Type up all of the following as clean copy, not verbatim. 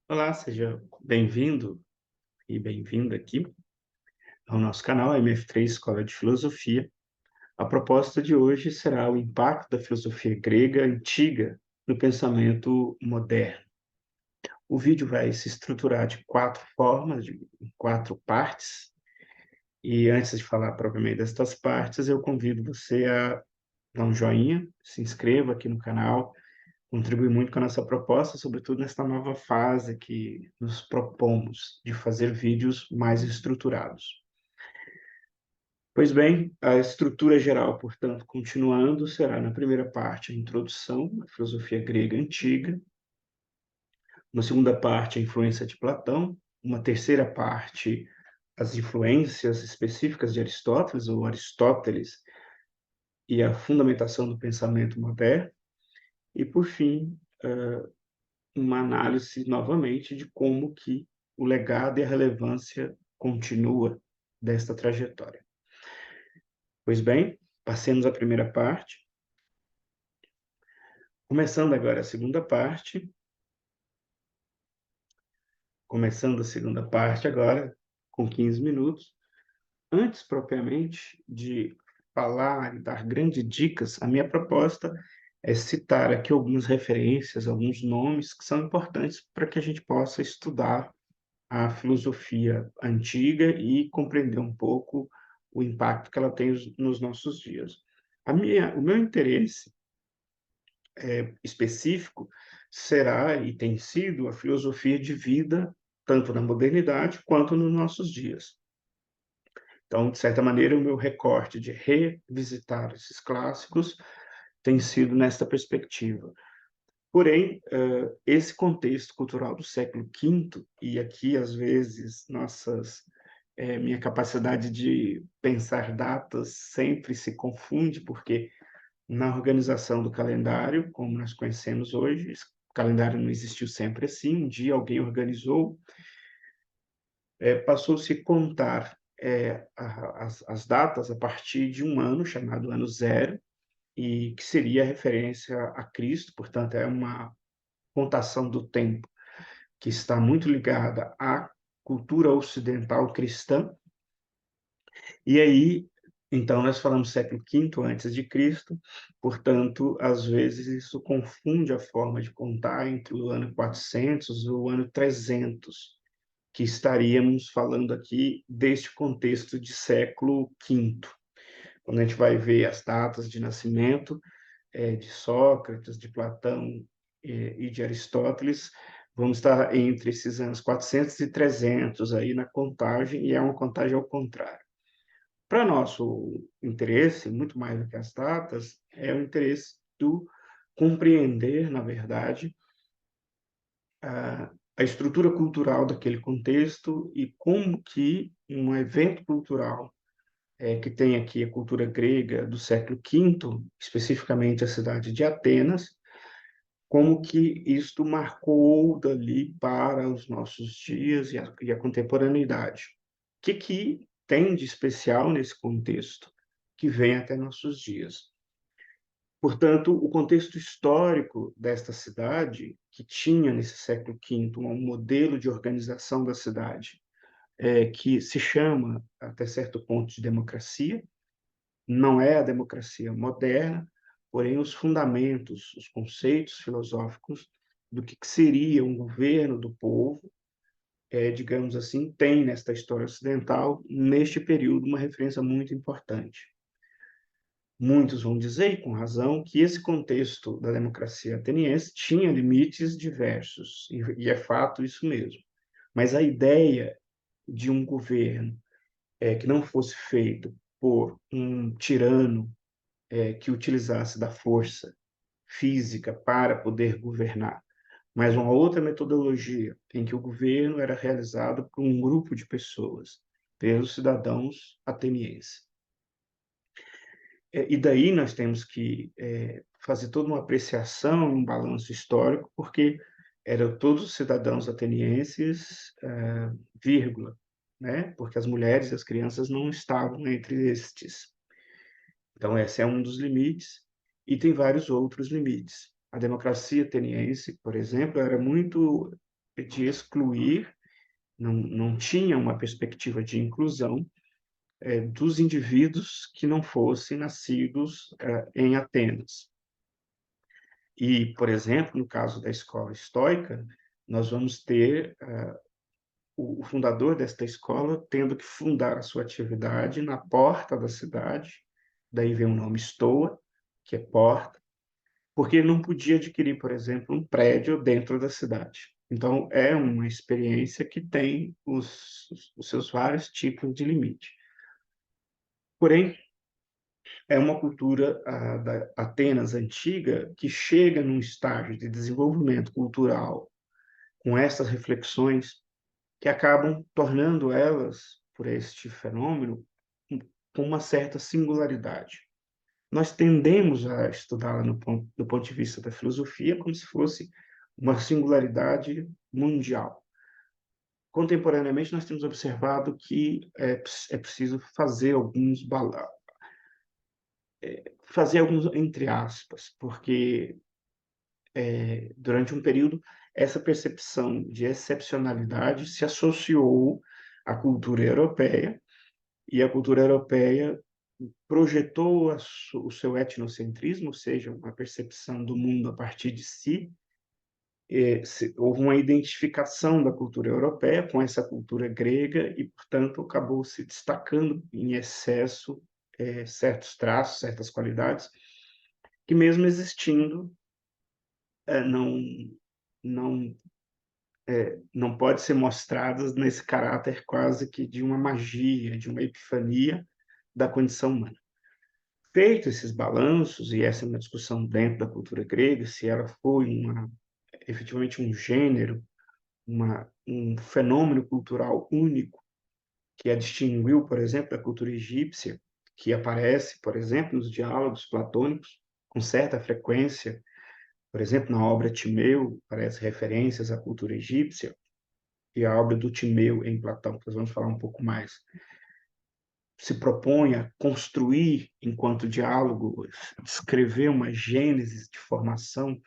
Olá, seja bem-vindo e bem-vinda aqui ao nosso canal MF3 Escola de Filosofia. A proposta de hoje será o impacto da filosofia grega antiga no pensamento moderno. O vídeo vai se estruturar de quatro formas, em quatro partes, e antes de falar propriamente destas partes, eu convido você a dar um joinha, se inscreva aqui no canal, contribui muito com a nossa proposta, sobretudo nesta nova fase que nos propomos de fazer vídeos mais estruturados. Pois bem, a estrutura geral, portanto, continuando, será na primeira parte a introdução à filosofia grega antiga, uma segunda parte a influência de Platão, uma terceira parte as influências específicas de Aristóteles ou Aristóteles e a fundamentação do pensamento moderno, e por fim, uma análise novamente de como que o legado e a relevância continua desta trajetória. Pois bem, passemos à primeira parte. Começando agora a segunda parte, começando a segunda parte agora, com 15 minutos. Antes, propriamente, de falar e dar grandes dicas, a minha proposta é citar aqui algumas referências, alguns nomes que são importantes para que a gente possa estudar a filosofia antiga e compreender um pouco o impacto que ela tem nos nossos dias. O meu interesse específico será e tem sido a filosofia de vida, tanto na modernidade quanto nos nossos dias. Então, de certa maneira, o meu recorte de revisitar esses clássicos tem sido nesta perspectiva. Porém, esse contexto cultural do século V, e aqui, às vezes, minha capacidade de pensar datas sempre se confunde, porque na organização do calendário, como nós conhecemos hoje, esse calendário não existiu sempre assim, um dia alguém organizou, passou-se a contar as datas a partir de um ano, chamado ano zero, e que seria referência a Cristo, portanto, é uma contação do tempo que está muito ligada à cultura ocidental cristã. E aí, então, nós falamos século V antes de Cristo, portanto, às vezes isso confunde a forma de contar entre o ano 400 e o ano 300, que estaríamos falando aqui deste contexto de século V. Quando a gente vai ver as datas de nascimento de Sócrates, de Platão e de Aristóteles, vamos estar entre esses anos 400 e 300 aí na contagem, e é uma contagem ao contrário. Para nosso interesse, muito mais do que as datas, é o interesse do compreender, na verdade, a estrutura cultural daquele contexto e como que um evento cultural, que tem aqui a cultura grega do século V, especificamente a cidade de Atenas, como que isto marcou dali para os nossos dias e a contemporaneidade. O que que tem de especial nesse contexto que vem até nossos dias? Portanto, o contexto histórico desta cidade, que tinha nesse século V um modelo de organização da cidade, que se chama, até certo ponto, de democracia, não é a democracia moderna, porém os fundamentos, os conceitos filosóficos do que seria um governo do povo, digamos assim, tem nesta história ocidental, neste período, uma referência muito importante. Muitos vão dizer, e com razão, que esse contexto da democracia ateniense tinha limites diversos, e é fato isso mesmo. Mas a ideia de um governo que não fosse feito por um tirano que utilizasse da força física para poder governar, mas uma outra metodologia em que o governo era realizado por um grupo de pessoas, pelos cidadãos atenienses. E daí nós temos que fazer toda uma apreciação, um balanço histórico, porque eram todos os cidadãos atenienses, vírgula, né? Porque as mulheres e as crianças não estavam entre estes. Então, esse é um dos limites, e tem vários outros limites. A democracia ateniense, por exemplo, era muito de excluir, não tinha uma perspectiva de inclusão, dos indivíduos que não fossem nascidos, em Atenas. E, por exemplo, no caso da escola estoica, nós vamos ter o fundador desta escola tendo que fundar a sua atividade na porta da cidade, daí vem o nome Stoa, que é porta, porque ele não podia adquirir, por exemplo, um prédio dentro da cidade. Então, é uma experiência que tem os seus vários tipos de limite. Porém, é uma cultura da Atenas antiga que chega num estágio de desenvolvimento cultural com essas reflexões que acabam tornando elas, por este fenômeno, com uma certa singularidade. Nós tendemos a estudá-la do ponto de vista da filosofia como se fosse uma singularidade mundial. Contemporaneamente, nós temos observado que é preciso fazer alguns entre aspas, porque durante um período essa percepção de excepcionalidade se associou à cultura europeia, e a cultura europeia projetou o seu etnocentrismo, ou seja, uma percepção do mundo a partir de si. Houve uma identificação da cultura europeia com essa cultura grega e, portanto, acabou se destacando em excesso certos traços, certas qualidades, que mesmo existindo, não, não, não pode ser mostradas nesse caráter quase que de uma magia, de uma epifania da condição humana. Feito esses balanços, e essa é uma discussão dentro da cultura grega, se ela foi efetivamente um gênero, um fenômeno cultural único, que a distinguiu, por exemplo, da cultura egípcia, que aparece, por exemplo, nos diálogos platônicos, com certa frequência, por exemplo, na obra Timeu, aparecem referências à cultura egípcia, e a obra do Timeu em Platão, que nós vamos falar um pouco mais, se propõe a construir, enquanto diálogo, descrever uma gênese de formação,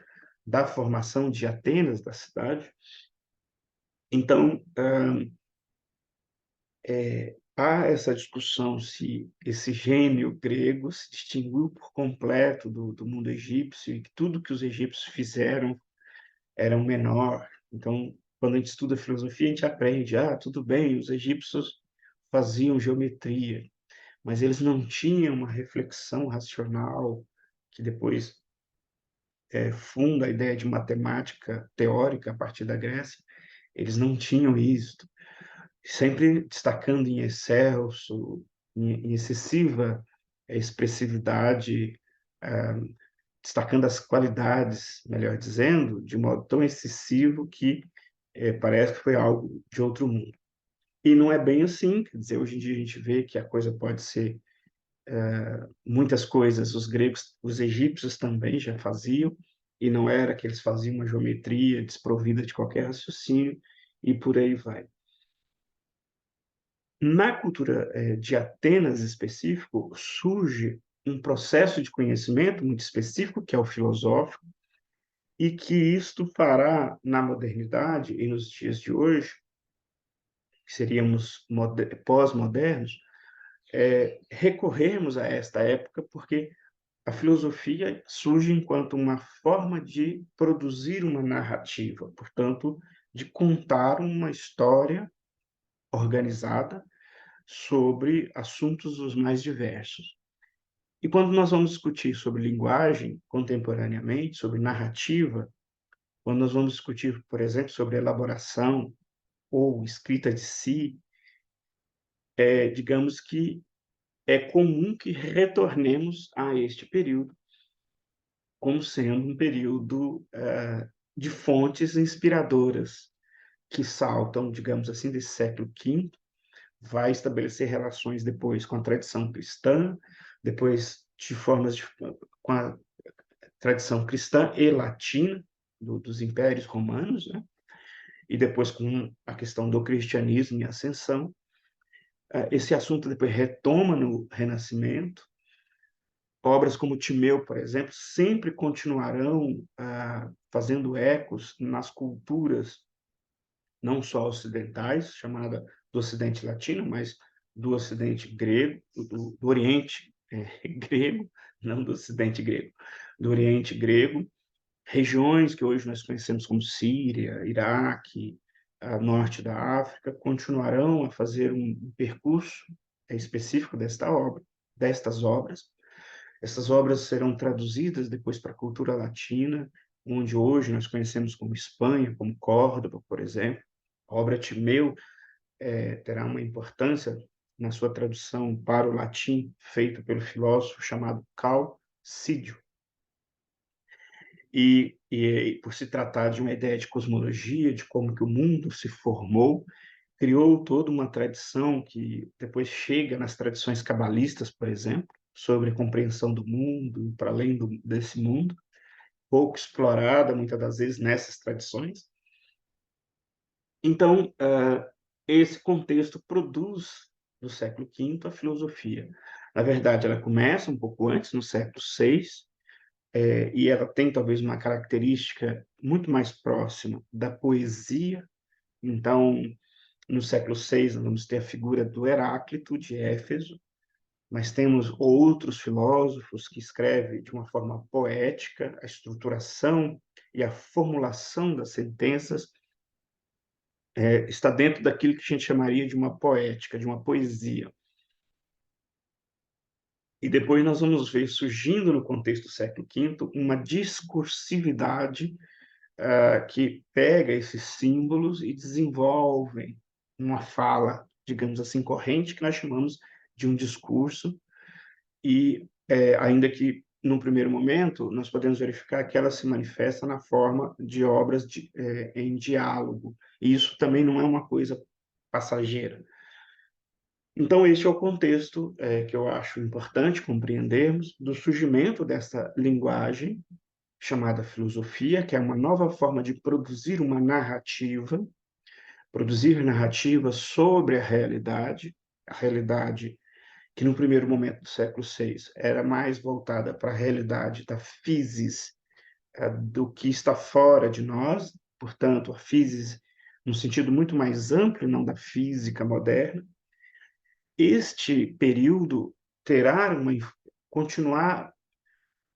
da formação de Atenas, da cidade. Então, há essa discussão se esse gênio grego se distinguiu por completo do mundo egípcio e que tudo que os egípcios fizeram era um menor. Então, quando a gente estuda filosofia, a gente aprende, tudo bem, os egípcios faziam geometria, mas eles não tinham uma reflexão racional que depois funda a ideia de matemática teórica a partir da Grécia. Eles não tinham isso, sempre destacando em excelso, em excessiva expressividade, ah, destacando as qualidades, melhor dizendo, de modo tão excessivo que parece que foi algo de outro mundo. E não é bem assim, quer dizer, hoje em dia a gente vê que a coisa pode ser muitas coisas, os egípcios também já faziam, e não era que eles faziam uma geometria desprovida de qualquer raciocínio, e por aí vai. Na cultura de Atenas específico, surge um processo de conhecimento muito específico, que é o filosófico, e que isto fará, na modernidade e nos dias de hoje, que seríamos pós-modernos, recorrermos a esta época, porque a filosofia surge enquanto uma forma de produzir uma narrativa, portanto, de contar uma história organizada sobre assuntos os mais diversos. E quando nós vamos discutir sobre linguagem contemporaneamente, sobre narrativa, quando nós vamos discutir, por exemplo, sobre elaboração ou escrita de si, digamos que é comum que retornemos a este período como sendo um período de fontes inspiradoras que saltam, digamos assim, desse século V, vai estabelecer relações depois com a tradição cristã, depois com a tradição cristã e latina dos impérios romanos, né? E depois com a questão do cristianismo e ascensão. Esse assunto depois retoma no Renascimento. Obras como Timeu, por exemplo, sempre continuarão fazendo ecos nas culturas não só ocidentais, chamada do Ocidente Latino, mas do Ocidente grego, do Oriente grego, não do Ocidente grego, do Oriente grego, regiões que hoje nós conhecemos como Síria, Iraque, norte da África, continuarão a fazer um percurso específico destas obras. Essas obras serão traduzidas depois para a cultura latina, onde hoje nós conhecemos como Espanha, como Córdoba, por exemplo. A obra Timeu terá uma importância na sua tradução para o latim, feita pelo filósofo chamado Cal Cídio. E por se tratar de uma ideia de cosmologia, de como que o mundo se formou, criou toda uma tradição que depois chega nas tradições cabalistas, por exemplo, sobre a compreensão do mundo, para além desse mundo, pouco explorada muitas das vezes nessas tradições. Então, esse contexto produz, no século V, a filosofia. Na verdade, ela começa um pouco antes, no século VI, e ela tem talvez uma característica muito mais próxima da poesia. Então, no século VI, nós vamos ter a figura do Heráclito de Éfeso, mas temos outros filósofos que escrevem de uma forma poética, a estruturação e a formulação das sentenças está dentro daquilo que a gente chamaria de uma poética, de uma poesia. E depois nós vamos ver surgindo no contexto do século V uma discursividade que pega esses símbolos e desenvolve uma fala, digamos assim, corrente, que nós chamamos de um discurso, e ainda que, num primeiro momento, nós podemos verificar que ela se manifesta na forma de obras em diálogo, e isso também não é uma coisa passageira. Então, este é o contexto que eu acho importante compreendermos do surgimento dessa linguagem chamada filosofia, que é uma nova forma de produzir narrativa sobre a realidade que no primeiro momento do século VI era mais voltada para a realidade da physis, do que está fora de nós, portanto, a physis num sentido muito mais amplo, não da física moderna. Este período terá continuar,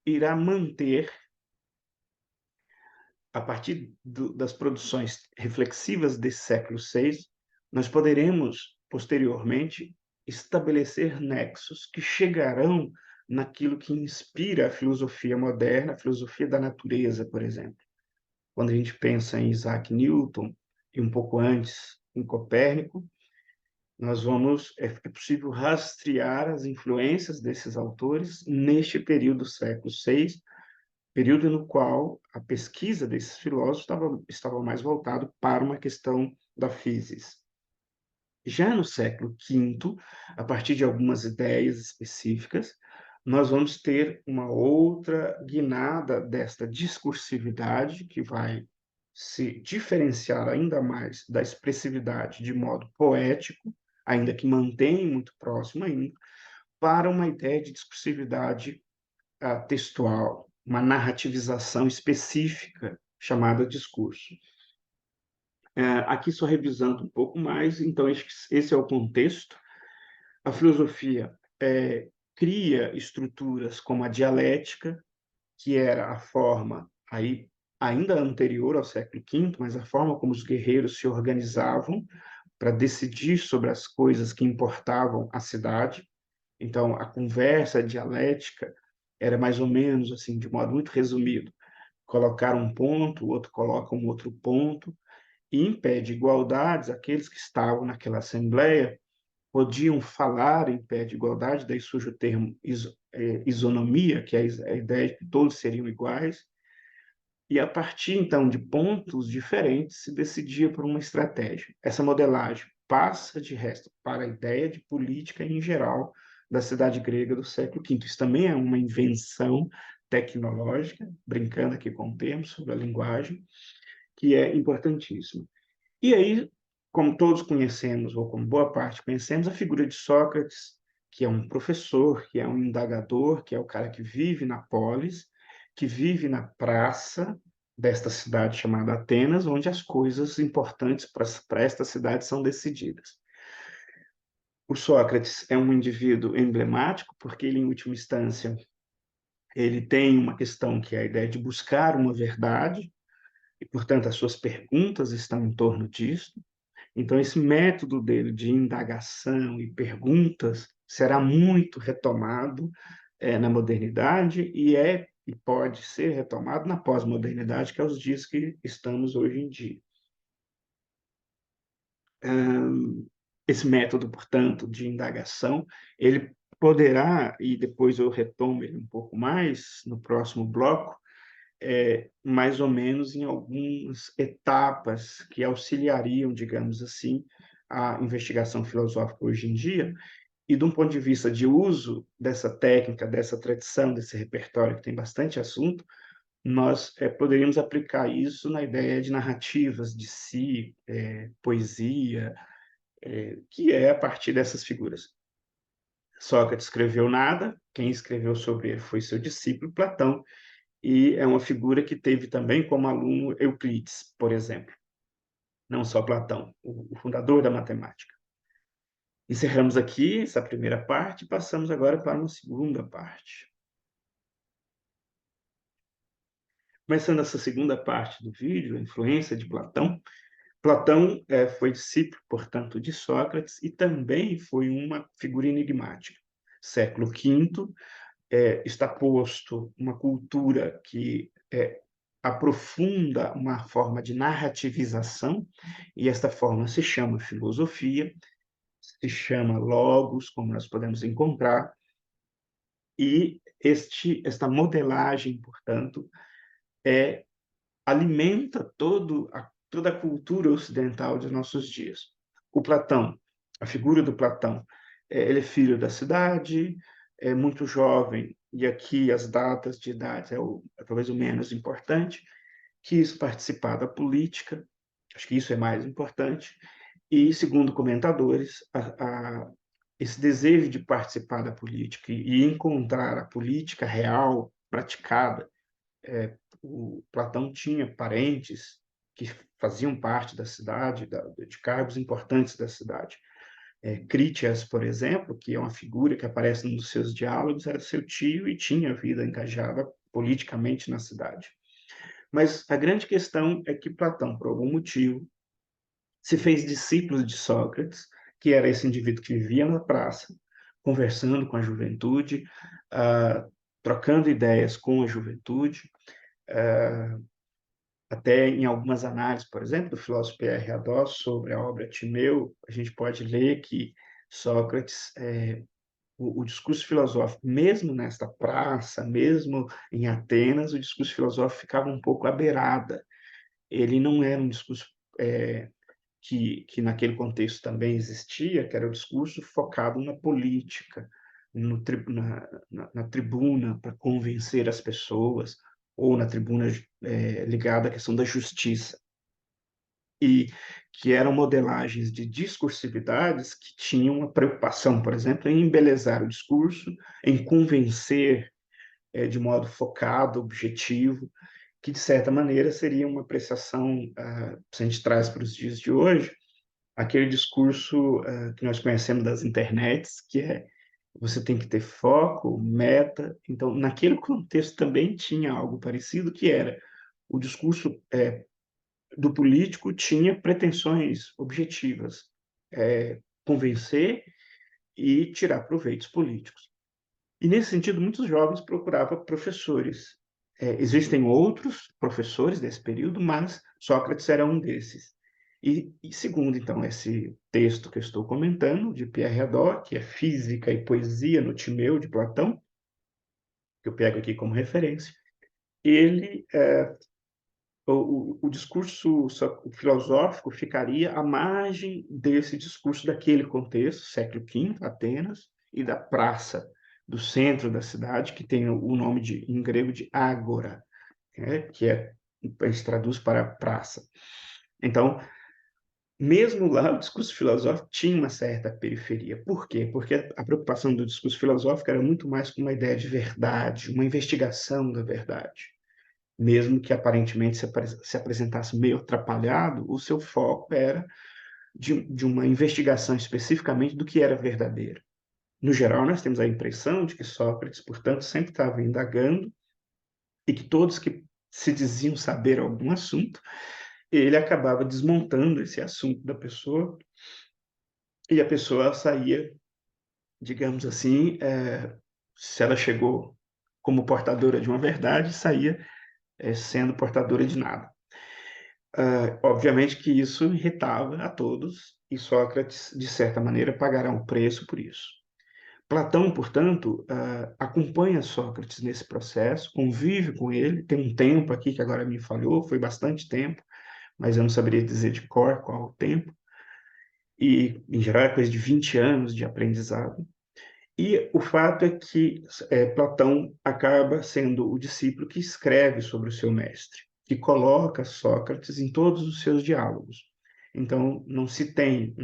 irá manter a partir das produções reflexivas desse século VI, nós poderemos, posteriormente, estabelecer nexos que chegarão naquilo que inspira a filosofia moderna, a filosofia da natureza, por exemplo. Quando a gente pensa em Isaac Newton, e um pouco antes em Copérnico, é possível rastrear as influências desses autores neste período do século VI, período no qual a pesquisa desses filósofos estava mais voltado para uma questão da physis. Já no século V, a partir de algumas ideias específicas, nós vamos ter uma outra guinada desta discursividade que vai se diferenciar ainda mais da expressividade de modo poético, ainda que mantém muito próximo ainda, para uma ideia de discursividade textual, uma narrativização específica chamada discurso. Aqui só revisando um pouco mais, então esse é o contexto. A filosofia cria estruturas como a dialética, que era a forma aí ainda anterior ao século V, mas a forma como os guerreiros se organizavam para decidir sobre as coisas que importavam à cidade. Então, a conversa dialética era mais ou menos assim, de modo muito resumido, colocar um ponto, o outro coloca um outro ponto, e em pé de igualdades, aqueles que estavam naquela assembleia podiam falar em pé de igualdade, daí surge o termo isonomia, que é a ideia de que todos seriam iguais, e a partir, então, de pontos diferentes, se decidia por uma estratégia. Essa modelagem passa, de resto, para a ideia de política em geral da cidade grega do século V. Isso também é uma invenção tecnológica, brincando aqui com o termo sobre a linguagem, que é importantíssima. E aí, como todos conhecemos, ou como boa parte conhecemos, a figura de Sócrates, que é um professor, que é um indagador, que é o cara que vive na polis, que vive na praça, desta cidade chamada Atenas, onde as coisas importantes para esta cidade são decididas. O Sócrates é um indivíduo emblemático, porque ele, em última instância, ele tem uma questão que é a ideia de buscar uma verdade, e, portanto, as suas perguntas estão em torno disso. Então, esse método dele de indagação e perguntas será muito retomado na modernidade e pode ser retomado na pós-modernidade, que é os dias que estamos hoje em dia. Esse método, portanto, de indagação, ele poderá, e depois eu retomo ele um pouco mais no próximo bloco, mais ou menos em algumas etapas que auxiliariam, digamos assim, a investigação filosófica hoje em dia, e de um ponto de vista de uso dessa técnica, dessa tradição, desse repertório que tem bastante assunto, nós poderíamos aplicar isso na ideia de narrativas de si, poesia, que é a partir dessas figuras. Sócrates escreveu nada, quem escreveu sobre ele foi seu discípulo Platão, e é uma figura que teve também como aluno Euclides, por exemplo, não só Platão, o fundador da matemática. Encerramos aqui essa primeira parte e passamos agora para uma segunda parte. Começando essa segunda parte do vídeo, a influência de Platão. Platão foi discípulo, portanto, de Sócrates e também foi uma figura enigmática. Século V, está posto uma cultura que aprofunda uma forma de narrativização, e esta forma se chama filosofia, se chama logos, como nós podemos encontrar, e esta modelagem, portanto, alimenta toda a cultura ocidental de nossos dias. O Platão, a figura do Platão, ele é filho da cidade, é muito jovem, e aqui as datas de idade é talvez o menos importante, quis participar da política, acho que isso é mais importante, e, segundo comentadores, esse desejo de participar da política e encontrar a política real, praticada, o Platão tinha parentes que faziam parte da cidade, de cargos importantes da cidade. Crítias, por exemplo, que é uma figura que aparece nos seus diálogos, era seu tio e tinha vida engajada politicamente na cidade. Mas a grande questão é que Platão, por algum motivo, se fez discípulo de Sócrates, que era esse indivíduo que vivia na praça, conversando com a juventude, trocando ideias com a juventude, até em algumas análises, por exemplo, do filósofo Pierre Hadot sobre a obra Timeu, a gente pode ler que Sócrates, o discurso filosófico, mesmo nesta praça, mesmo em Atenas, o discurso filosófico ficava um pouco à beirada. Ele não era um discurso que naquele contexto também existia, que era o discurso focado na política, na tribuna para convencer as pessoas, ou na tribuna ligada à questão da justiça, e que eram modelagens de discursividades que tinham uma preocupação, por exemplo, em embelezar o discurso, em convencer de modo focado, objetivo, que, de certa maneira, seria uma apreciação, se a gente traz para os dias de hoje, aquele discurso que nós conhecemos das internets, que é você tem que ter foco, meta. Então, naquele contexto também tinha algo parecido, que era o discurso do político tinha pretensões objetivas, convencer e tirar proveitos políticos. E, nesse sentido, muitos jovens procuravam professores. Existem outros professores desse período, mas Sócrates era um desses. Segundo, então, esse texto que eu estou comentando, de Pierre Hadot, que é Física e Poesia no Timeu, de Platão, que eu pego aqui como referência, ele, o discurso filosófico ficaria à margem desse discurso daquele contexto, século V, Atenas, e da praça, do centro da cidade, que tem o nome em grego de ágora, que a gente traduz para praça. Então, mesmo lá, o discurso filosófico tinha uma certa periferia. Por quê? Porque a preocupação do discurso filosófico era muito mais com uma ideia de verdade, uma investigação da verdade. mesmo que aparentemente se apresentasse meio atrapalhado, o seu foco era de uma investigação especificamente do que era verdadeiro. No geral, nós temos a impressão de que Sócrates, portanto, sempre estava indagando e que todos que se diziam saber algum assunto, ele acabava desmontando esse assunto da pessoa e a pessoa saía, digamos assim, se ela chegou como portadora de uma verdade, saía sendo portadora de nada. Obviamente que isso irritava a todos e Sócrates, de certa maneira, pagará um preço por isso. Platão, portanto, acompanha Sócrates nesse processo, convive com ele, tem um tempo aqui que agora me falhou, foi bastante tempo, mas eu não saberia dizer de cor qual o tempo, e em geral é coisa de 20 anos de aprendizado. E o fato é que Platão acaba sendo o discípulo que escreve sobre o seu mestre, que coloca Sócrates em todos os seus diálogos. Então, não se tem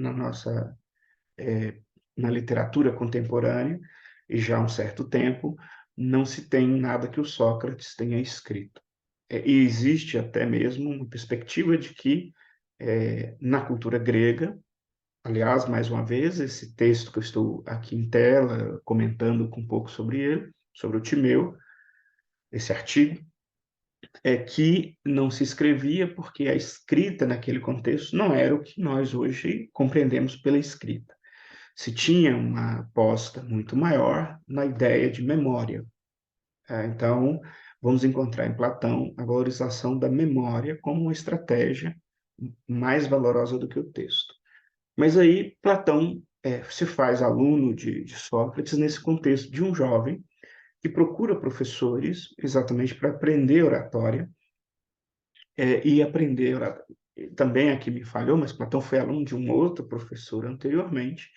na literatura contemporânea, e já há um certo tempo, não se tem nada que o Sócrates tenha escrito. E existe até mesmo uma perspectiva de que, na cultura grega, aliás, mais uma vez, esse texto que eu estou aqui em tela, comentando um pouco sobre ele, sobre o Timeu, esse artigo, é que não se escrevia porque a escrita naquele contexto não era o que nós hoje compreendemos pela escrita. Se tinha uma aposta muito maior na ideia de memória. Então, vamos encontrar em Platão a valorização da memória como uma estratégia mais valorosa do que o texto. Mas aí Platão se faz aluno de Sócrates nesse contexto de um jovem que procura professores exatamente para aprender oratória e aprender oratória. Também aqui me falhou, mas Platão foi aluno de um outro professor anteriormente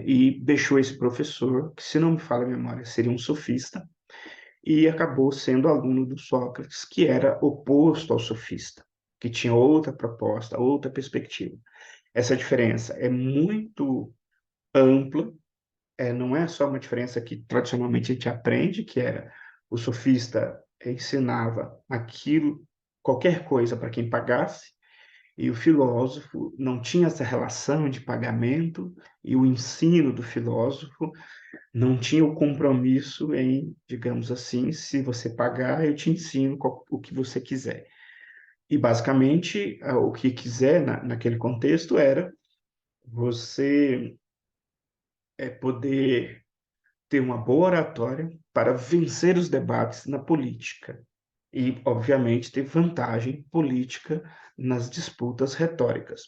e deixou esse professor, que se não me falha a memória, seria um sofista, e acabou sendo aluno do Sócrates, que era oposto ao sofista, que tinha outra proposta, outra perspectiva. Essa diferença é muito ampla, não é só uma diferença que tradicionalmente a gente aprende, que era o sofista ensinava aquilo, qualquer coisa para quem pagasse, e o filósofo não tinha essa relação de pagamento, e o ensino do filósofo não tinha o compromisso em, digamos assim, se você pagar, eu te ensino o que você quiser. E, basicamente, o que quiser naquele contexto era você poder ter uma boa oratória para vencer os debates na política e, obviamente, ter vantagem política nas disputas retóricas.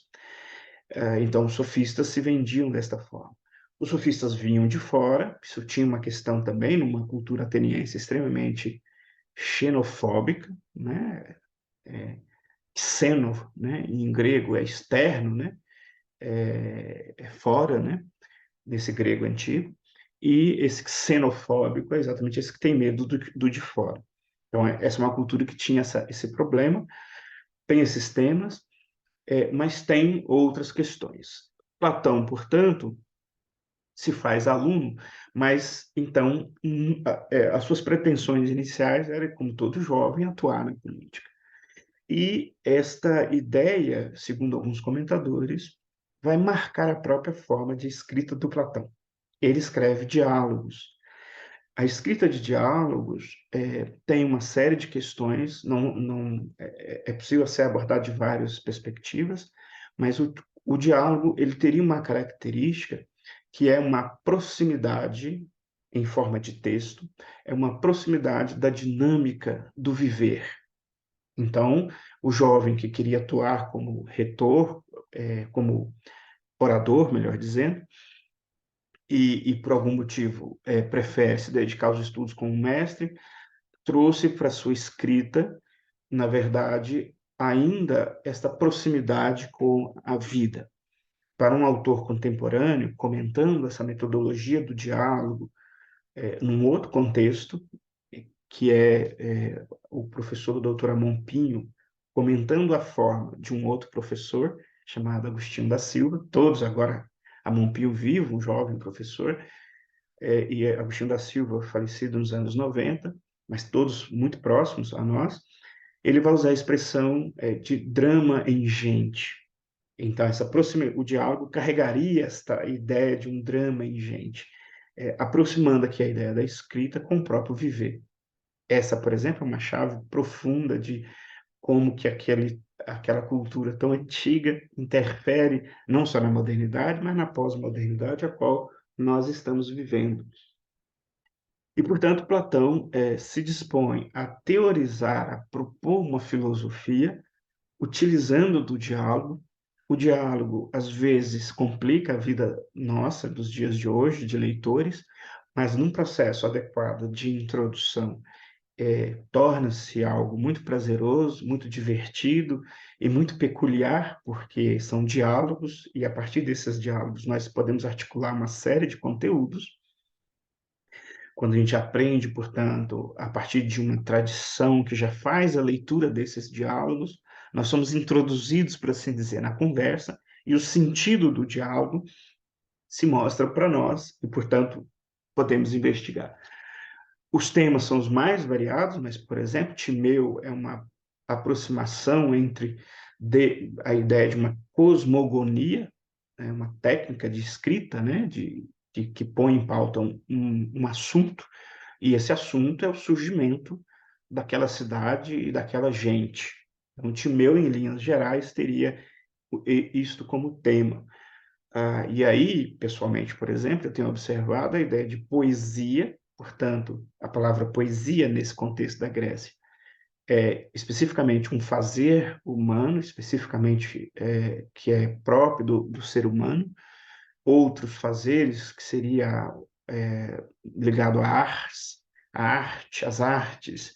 Então, os sofistas se vendiam desta forma. Os sofistas vinham de fora, isso tinha uma questão também numa cultura ateniense extremamente xenofóbica, né? Xeno, né? Em grego é externo, né? É fora, né? Nesse grego antigo. E esse xenofóbico é exatamente esse que tem medo do de fora. Então, essa é uma cultura que tinha esse problema, tem esses temas, mas tem outras questões. Platão, portanto, se faz aluno, mas então as suas pretensões iniciais eram, como todo jovem, atuar na política. E esta ideia, segundo alguns comentadores, vai marcar a própria forma de escrita do Platão. Ele escreve diálogos. A escrita de diálogos tem uma série de questões, é possível ser abordado de várias perspectivas, mas o diálogo ele teria uma característica que é uma proximidade em forma de texto, é uma proximidade da dinâmica do viver. Então, o jovem que queria atuar como retor, como orador, melhor dizendo, e por algum motivo prefere se dedicar aos estudos com um mestre, trouxe para sua escrita, na verdade, ainda esta proximidade com a vida. Para um autor contemporâneo, comentando essa metodologia do diálogo, num outro contexto, que o professor doutor Amon Pinho, comentando a forma de um outro professor, chamado Agostinho da Silva, todos agora, Amon Pinho vivo, um jovem professor, e Agostinho da Silva, falecido nos anos 90, mas todos muito próximos a nós, ele vai usar a expressão de drama ingente. Então, o diálogo carregaria esta ideia de um drama ingente, aproximando aqui a ideia da escrita com o próprio viver. Essa, por exemplo, é uma chave profunda de como que aquela cultura tão antiga interfere não só na modernidade, mas na pós-modernidade, a qual nós estamos vivendo. E, portanto, Platão se dispõe a teorizar, a propor uma filosofia, utilizando do diálogo. O diálogo, às vezes, complica a vida nossa, dos dias de hoje, de leitores, mas num processo adequado de introdução, torna-se algo muito prazeroso, muito divertido e muito peculiar, porque são diálogos, e a partir desses diálogos nós podemos articular uma série de conteúdos. Quando a gente aprende, portanto, a partir de uma tradição que já faz a leitura desses diálogos, nós somos introduzidos, por assim dizer, na conversa, e o sentido do diálogo se mostra para nós, e, portanto, podemos investigar. Os temas são os mais variados, mas, por exemplo, Timeu é uma aproximação entre a ideia de uma cosmogonia, né, uma técnica de escrita, né, que põe em pauta um assunto, e esse assunto é o surgimento daquela cidade e daquela gente. Então, Timeu, em linhas gerais, teria isto como tema. E aí, pessoalmente, por exemplo, eu tenho observado a ideia de poesia, portanto, a palavra poesia, nesse contexto da Grécia, é especificamente um fazer humano, especificamente que é próprio do ser humano. Outros fazeres, que seria ligado à arte, às artes,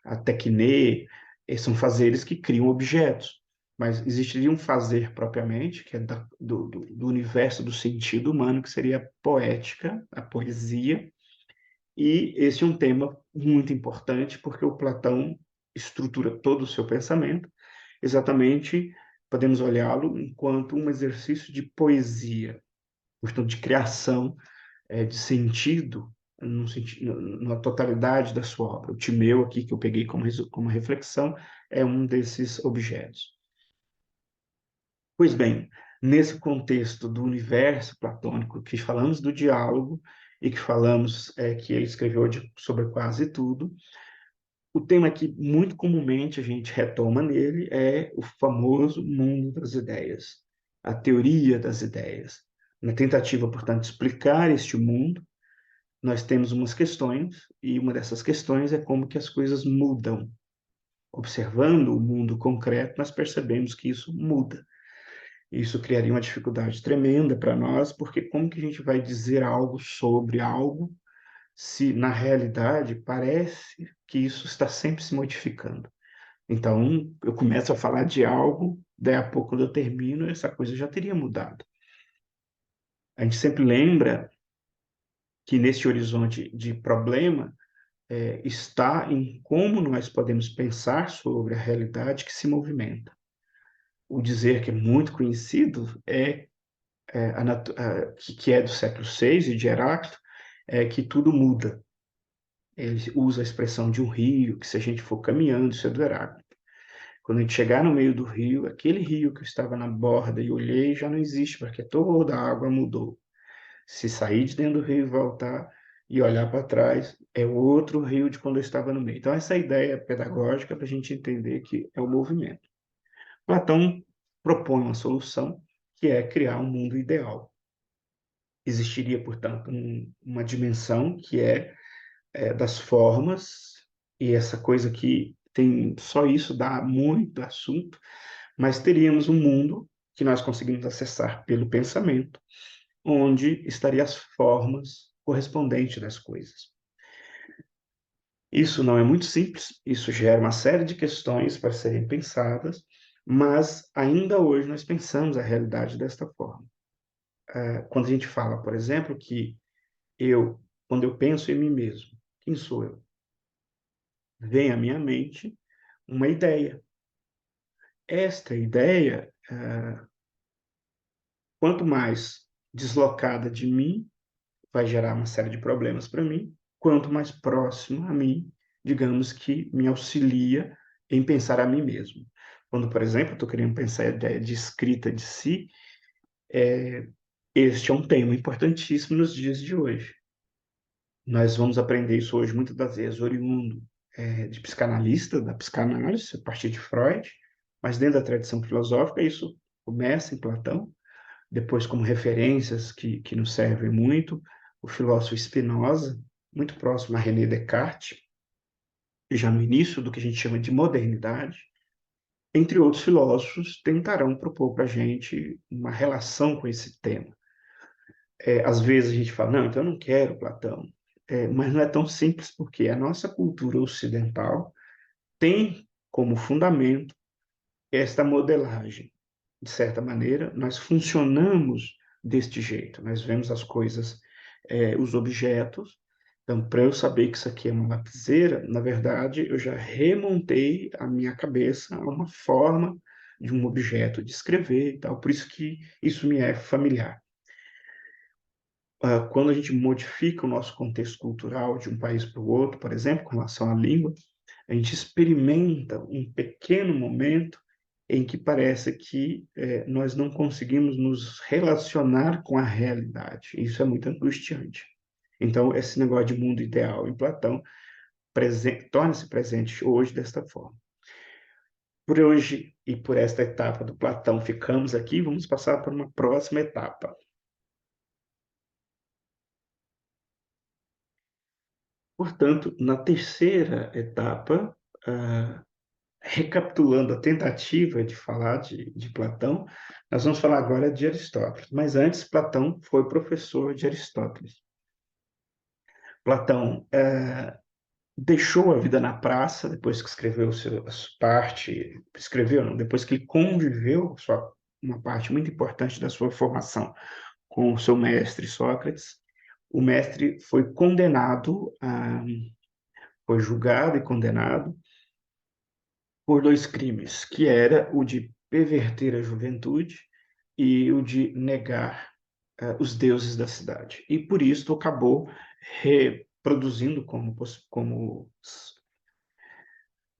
a tecne, são fazeres que criam objetos. Mas existiria um fazer propriamente, que é do universo do sentido humano, que seria a poética, a poesia, e esse é um tema muito importante, porque o Platão estrutura todo o seu pensamento, exatamente, podemos olhá-lo enquanto um exercício de poesia, portanto, de criação, de sentido, na totalidade da sua obra. O Timeu, aqui, que eu peguei como reflexão, é um desses objetos. Pois bem, nesse contexto do universo platônico, que falamos do diálogo e que falamos que ele escreveu sobre quase tudo, o tema que muito comumente a gente retoma nele é o famoso mundo das ideias, a teoria das ideias. Na tentativa, portanto, de explicar este mundo, nós temos umas questões, e uma dessas questões é como que as coisas mudam. Observando o mundo concreto, nós percebemos que isso muda. Isso criaria uma dificuldade tremenda para nós, porque como que a gente vai dizer algo sobre algo se, na realidade, parece que isso está sempre se modificando? Então, eu começo a falar de algo, daí a pouco quando eu termino, essa coisa já teria mudado. A gente sempre lembra que nesse horizonte de problema, está em como nós podemos pensar sobre a realidade que se movimenta. O dizer que é muito conhecido que é do século VI e de Heráclito, é que tudo muda. Ele usa a expressão de um rio, que se a gente for caminhando, isso é do Heráclito. Quando a gente chegar no meio do rio, aquele rio que eu estava na borda e olhei já não existe, porque toda a água mudou. Se sair de dentro do rio e voltar e olhar para trás, é outro rio de quando eu estava no meio. Então, essa ideia pedagógica para a gente entender que é o movimento. Platão propõe uma solução, que é criar um mundo ideal. Existiria, portanto, uma dimensão que é das formas, e essa coisa que tem só isso dá muito assunto, mas teríamos um mundo que nós conseguimos acessar pelo pensamento, onde estariam as formas correspondentes das coisas. Isso não é muito simples, isso gera uma série de questões para serem pensadas, mas ainda hoje nós pensamos a realidade desta forma. Quando a gente fala, por exemplo, que quando eu penso em mim mesmo, quem sou eu? Vem à minha mente uma ideia. Esta ideia, quanto mais deslocada de mim, vai gerar uma série de problemas para mim, quanto mais próximo a mim, digamos que me auxilia em pensar a mim mesmo. Quando, por exemplo, estou querendo pensar a ideia de escrita de si, este é um tema importantíssimo nos dias de hoje. Nós vamos aprender isso hoje, muitas das vezes, oriundo de psicanalista, da psicanálise, a partir de Freud, mas dentro da tradição filosófica, isso começa em Platão, depois como referências que nos servem muito, o filósofo Spinoza, muito próximo a René Descartes, já no início do que a gente chama de modernidade, entre outros filósofos, tentarão propor para a gente uma relação com esse tema. Às vezes a gente fala, não, então eu não quero Platão, mas não é tão simples, porque a nossa cultura ocidental tem como fundamento esta modelagem. De certa maneira, nós funcionamos deste jeito, nós vemos as coisas, os objetos. Então, para eu saber que isso aqui é uma lapiseira, na verdade, eu já remontei a minha cabeça a uma forma de um objeto de escrever e tal, por isso que isso me é familiar. Quando a gente modifica o nosso contexto cultural de um país para o outro, por exemplo, com relação à língua, a gente experimenta um pequeno momento em que parece que nós não conseguimos nos relacionar com a realidade. Isso é muito angustiante. Então, esse negócio de mundo ideal em Platão torna-se presente hoje desta forma. Por hoje e por esta etapa do Platão ficamos aqui, vamos passar para uma próxima etapa. Portanto, na terceira etapa, recapitulando a tentativa de falar de Platão, nós vamos falar agora de Aristóteles. Mas antes, Platão foi professor de Aristóteles. Platão deixou a vida na praça depois que escreveu sua parte, escreveu, não, depois que ele conviveu uma parte muito importante da sua formação com o seu mestre Sócrates. O mestre foi julgado e condenado por dois crimes, que era o de perverter a juventude e o de negar os deuses da cidade. E por isso acabou reproduzindo como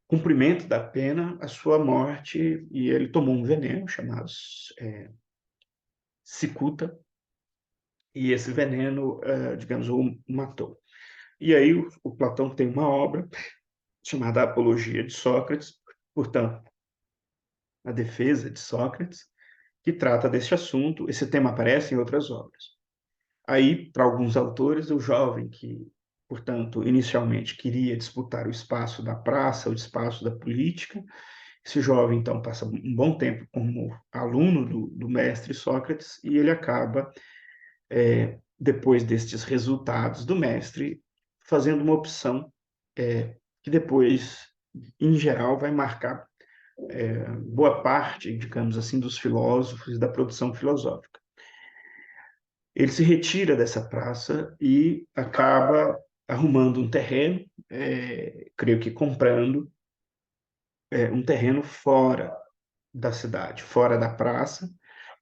cumprimento da pena a sua morte, e ele tomou um veneno chamado cicuta, e esse veneno, digamos, o matou. E aí o Platão tem uma obra chamada Apologia de Sócrates, portanto, a defesa de Sócrates, que trata desse assunto. Esse tema aparece em outras obras. Aí, para alguns autores, o jovem que, portanto, inicialmente queria disputar o espaço da praça, o espaço da política, esse jovem, então, passa um bom tempo como aluno do mestre Sócrates e ele acaba, depois destes resultados do mestre, fazendo uma opção que depois, em geral, vai marcar boa parte, digamos assim, dos filósofos e da produção filosófica. Ele se retira dessa praça e acaba arrumando um terreno, creio que comprando um terreno fora da cidade, fora da praça,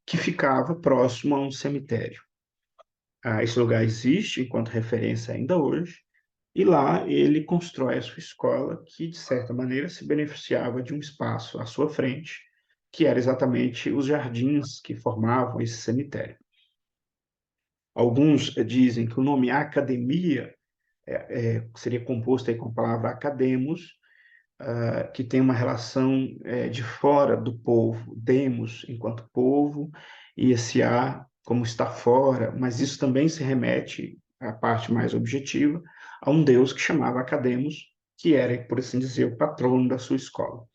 que ficava próximo a um cemitério. Esse lugar existe enquanto referência ainda hoje, e lá ele constrói a sua escola, que de certa maneira se beneficiava de um espaço à sua frente, que era exatamente os jardins que formavam esse cemitério. Alguns dizem que o nome academia seria composto aí com a palavra academos, que tem uma relação de fora do povo, demos enquanto povo, e esse a como está fora, mas isso também se remete à parte mais objetiva, a um deus que chamava Academos, que era, por assim dizer, o patrono da sua escola.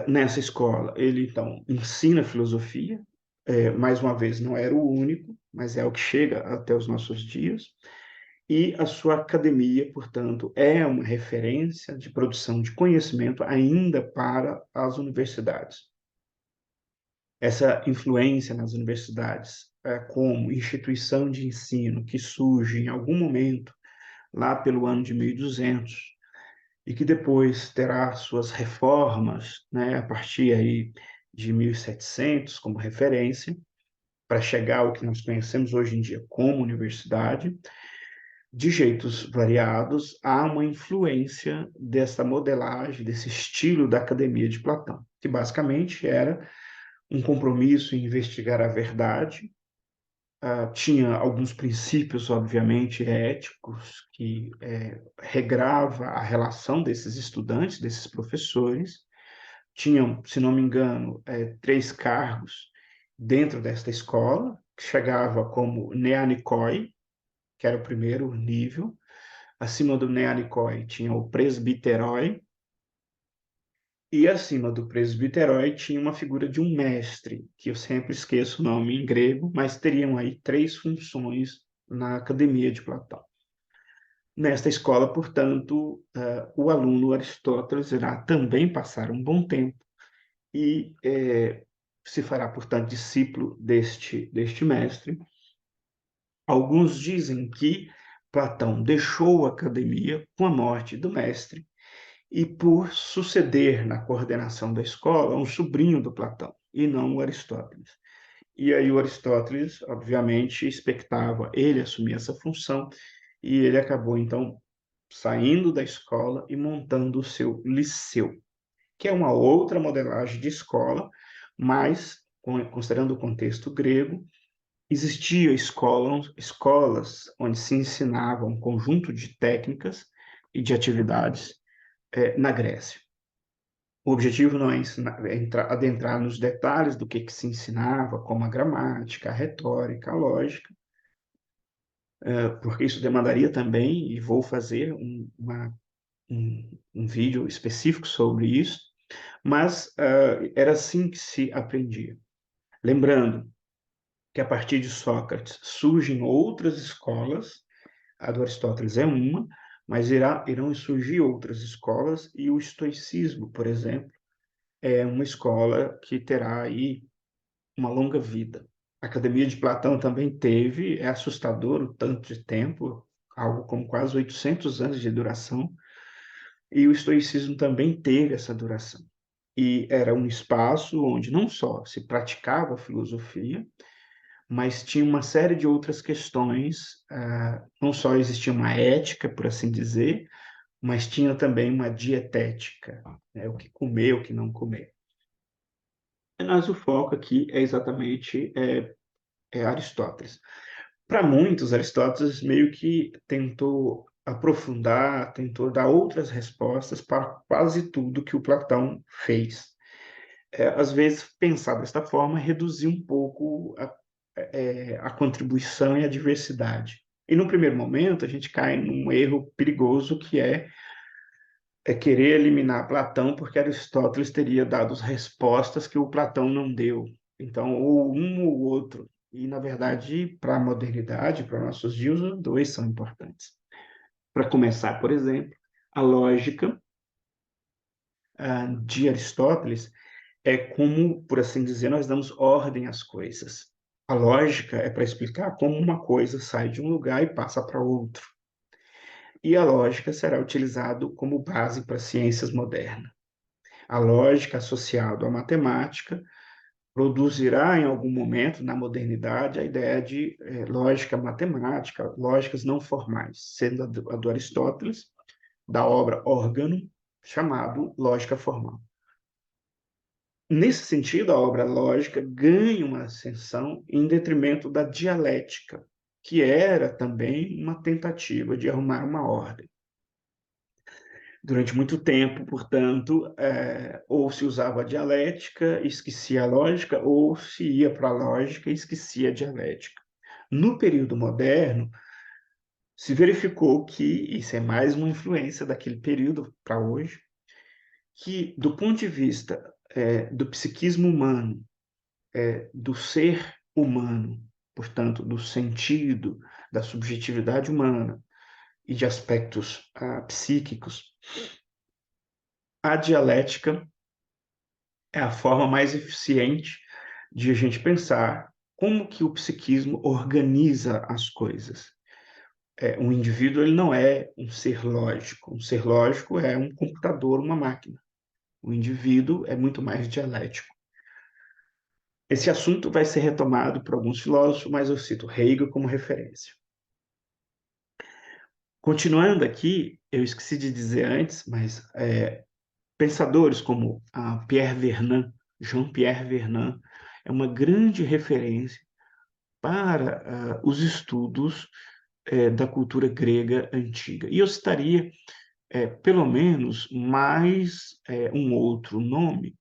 Nessa escola, ele, então, ensina filosofia, mais uma vez, não era o único, mas é o que chega até os nossos dias, e a sua academia, portanto, é uma referência de produção de conhecimento ainda para as universidades. Essa influência nas universidades, como instituição de ensino que surge em algum momento, lá pelo ano de 1200, e que depois terá suas reformas, né, a partir aí de 1700 como referência, para chegar ao que nós conhecemos hoje em dia como universidade. De jeitos variados, há uma influência dessa modelagem, desse estilo da Academia de Platão, que basicamente era um compromisso em investigar a verdade. Tinha alguns princípios, obviamente, éticos, que regrava a relação desses estudantes, desses professores. Tinham, se não me engano, 3 cargos dentro desta escola, que chegava como Neanicoi, que era o primeiro nível. Acima do Neanicoi tinha o presbiterói, e acima do presbiterói tinha uma figura de um mestre, que eu sempre esqueço o nome em grego, mas teriam aí 3 funções na Academia de Platão. Nesta escola, portanto, o aluno Aristóteles irá também passar um bom tempo e se fará, portanto, discípulo deste mestre. Alguns dizem que Platão deixou a academia com a morte do mestre e por suceder na coordenação da escola um sobrinho do Platão, e não o Aristóteles. E aí o Aristóteles, obviamente, expectava ele assumir essa função, e ele acabou, então, saindo da escola e montando o seu liceu, que é uma outra modelagem de escola, mas, considerando o contexto grego, existiam escolas onde se ensinava um conjunto de técnicas e de atividades na Grécia. O objetivo não é adentrar nos detalhes do que se ensinava, como a gramática, a retórica, a lógica, porque isso demandaria também, e vou fazer um vídeo específico sobre isso, mas era assim que se aprendia. Lembrando que a partir de Sócrates surgem outras escolas, a do Aristóteles é uma, mas irão surgir outras escolas, e o estoicismo, por exemplo, é uma escola que terá aí uma longa vida. A Academia de Platão também teve, é assustador o tanto de tempo, algo como quase 800 anos de duração, e o estoicismo também teve essa duração. E era um espaço onde não só se praticava filosofia, mas tinha uma série de outras questões, não só existia uma ética, por assim dizer, mas tinha também uma dietética, né? O que comer, o que não comer. Mas o foco aqui é exatamente Aristóteles. Para muitos, Aristóteles meio que tentou aprofundar, tentou dar outras respostas para quase tudo que o Platão fez. Às vezes, pensar desta forma reduzir um pouco a contribuição e a diversidade. E, no primeiro momento, a gente cai num erro perigoso que é querer eliminar Platão porque Aristóteles teria dado as respostas que o Platão não deu. Então, ou um ou outro. E, na verdade, para a modernidade, para nossos dias, os dois são importantes. Para começar, por exemplo, a lógica de Aristóteles é como, por assim dizer, nós damos ordem às coisas. A lógica é para explicar como uma coisa sai de um lugar e passa para outro. E a lógica será utilizado como base para ciências modernas. A lógica associada à matemática produzirá em algum momento na modernidade a ideia de lógica matemática, lógicas não formais, sendo a do Aristóteles, da obra Órgano, chamado lógica formal. Nesse sentido, a obra lógica ganha uma ascensão em detrimento da dialética, que era também uma tentativa de arrumar uma ordem. Durante muito tempo, portanto, ou se usava a dialética e esquecia a lógica, ou se ia para a lógica e esquecia a dialética. No período moderno, se verificou que, isso é mais uma influência daquele período para hoje, que do ponto de vista do psiquismo humano, do ser humano, portanto, do sentido, da subjetividade humana e de aspectos psíquicos, a dialética é a forma mais eficiente de a gente pensar como que o psiquismo organiza as coisas. Um indivíduo ele não é um ser lógico. Um ser lógico é um computador, uma máquina. O indivíduo é muito mais dialético. Esse assunto vai ser retomado por alguns filósofos, mas eu cito Hegel como referência. Continuando aqui, eu esqueci de dizer antes, mas pensadores como Pierre Vernant, Jean-Pierre Vernant, é uma grande referência para os estudos da cultura grega antiga. E eu citaria, pelo menos, mais um outro nome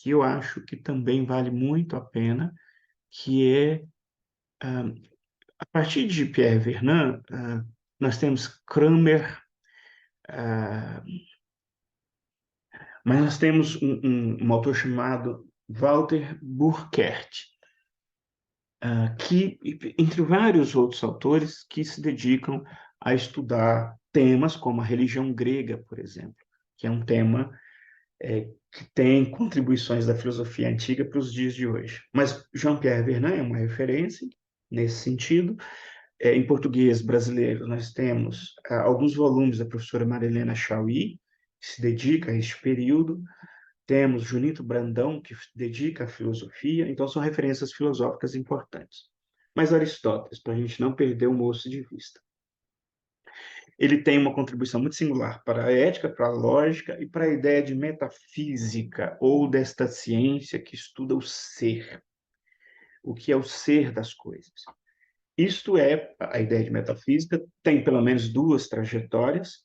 que eu acho que também vale muito a pena, que é, a partir de Pierre Vernant, nós temos Cramer, ah, mas nós temos um autor chamado Walter Burkert, que, entre vários outros autores, que se dedicam a estudar temas como a religião grega, por exemplo, que é um tema que tem contribuições da filosofia antiga para os dias de hoje. Mas Jean-Pierre Vernant é uma referência nesse sentido. Em português brasileiro, nós temos alguns volumes da professora Marilena Chauí, que se dedica a este período. Temos Junito Brandão, que dedica à filosofia. Então, são referências filosóficas importantes. Mas Aristóteles, para a gente não perder o moço de vista. Ele tem uma contribuição muito singular para a ética, para a lógica e para a ideia de metafísica, ou desta ciência que estuda o ser, o que é o ser das coisas. Isto é, a ideia de metafísica tem pelo menos duas trajetórias,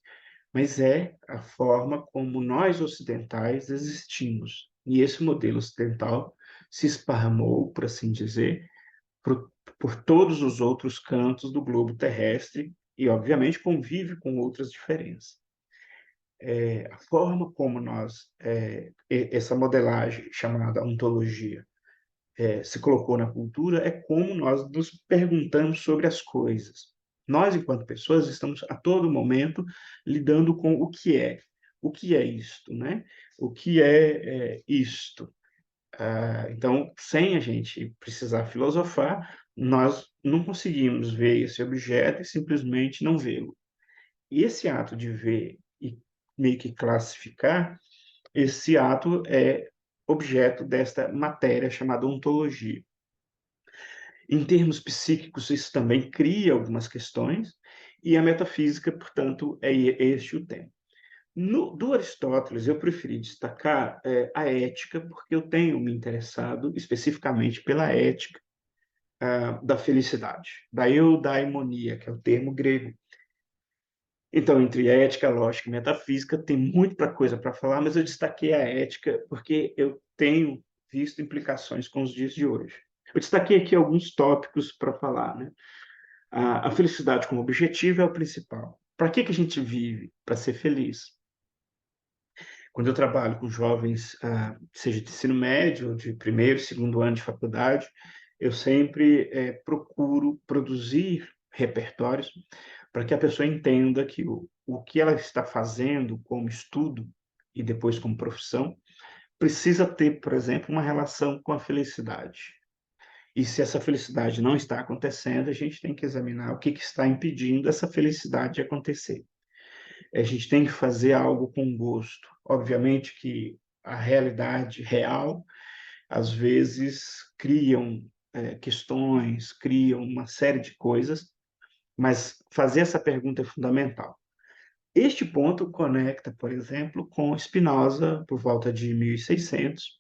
mas é a forma como nós ocidentais existimos. E esse modelo ocidental se esparramou, por assim dizer, por todos os outros cantos do globo terrestre e, obviamente, convive com outras diferenças. A forma como essa modelagem chamada ontologia, se colocou na cultura é como nós nos perguntamos sobre as coisas. Nós, enquanto pessoas, estamos a todo momento lidando com o que é isto, né? O que é isto? Então, sem a gente precisar filosofar, nós não conseguimos ver esse objeto e simplesmente não vê-lo. E esse ato de ver e meio que classificar, esse ato é objeto desta matéria chamada ontologia. Em termos psíquicos, isso também cria algumas questões, e a metafísica, portanto, é este o tema. Do Aristóteles, eu preferi destacar a ética, porque eu tenho me interessado especificamente pela ética da felicidade, da eudaimonia, que é o termo grego. Então, entre ética, lógica e metafísica, tem muita coisa para falar, mas eu destaquei a ética porque eu tenho visto implicações com os dias de hoje. Eu destaquei aqui alguns tópicos para falar, né? A felicidade como objetivo é o principal. Para que a gente vive? Para ser feliz. Quando eu trabalho com jovens, seja de ensino médio, de primeiro, segundo ano de faculdade, eu sempre procuro produzir repertórios para que a pessoa entenda que o que ela está fazendo como estudo e depois como profissão precisa ter, por exemplo, uma relação com a felicidade. E se essa felicidade não está acontecendo, a gente tem que examinar o que está impedindo essa felicidade de acontecer. A gente tem que fazer algo com gosto. Obviamente que a realidade real, às vezes, criam questões, criam uma série de coisas, mas fazer essa pergunta é fundamental. Este ponto conecta, por exemplo, com Spinoza, por volta de 1600,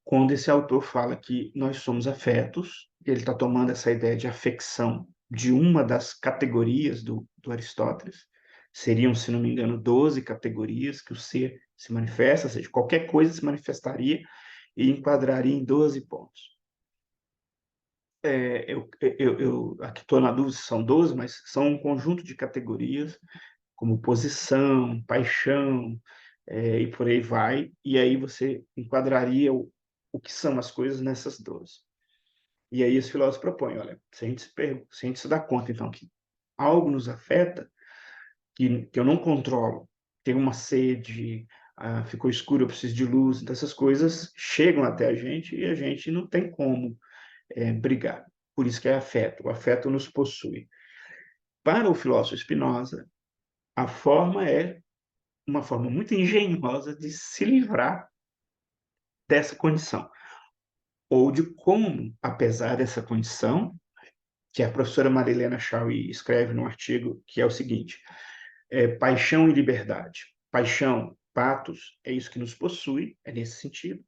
quando esse autor fala que nós somos afetos, ele está tomando essa ideia de afecção de uma das categorias do Aristóteles, seriam, se não me engano, 12 categorias que o ser se manifesta, ou seja, qualquer coisa se manifestaria e enquadraria em 12 pontos. Eu aqui estou na dúvida se são 12, mas são um conjunto de categorias, como posição, paixão, e por aí vai, e aí você enquadraria o que são as coisas nessas 12. E aí esse filósofo propõe, olha, se a gente se dá conta, então, que algo nos afeta, que eu não controlo, tenho uma sede, ficou escuro, eu preciso de luz, então essas coisas chegam até a gente e a gente não tem como brigar. Por isso que é afeto, o afeto nos possui. Para o filósofo Spinoza, a forma é uma forma muito engenhosa de se livrar dessa condição, ou de como, apesar dessa condição, que a professora Marilena Chauí escreve num artigo, que é o seguinte: paixão e liberdade. Paixão, patos, é isso que nos possui, é nesse sentido.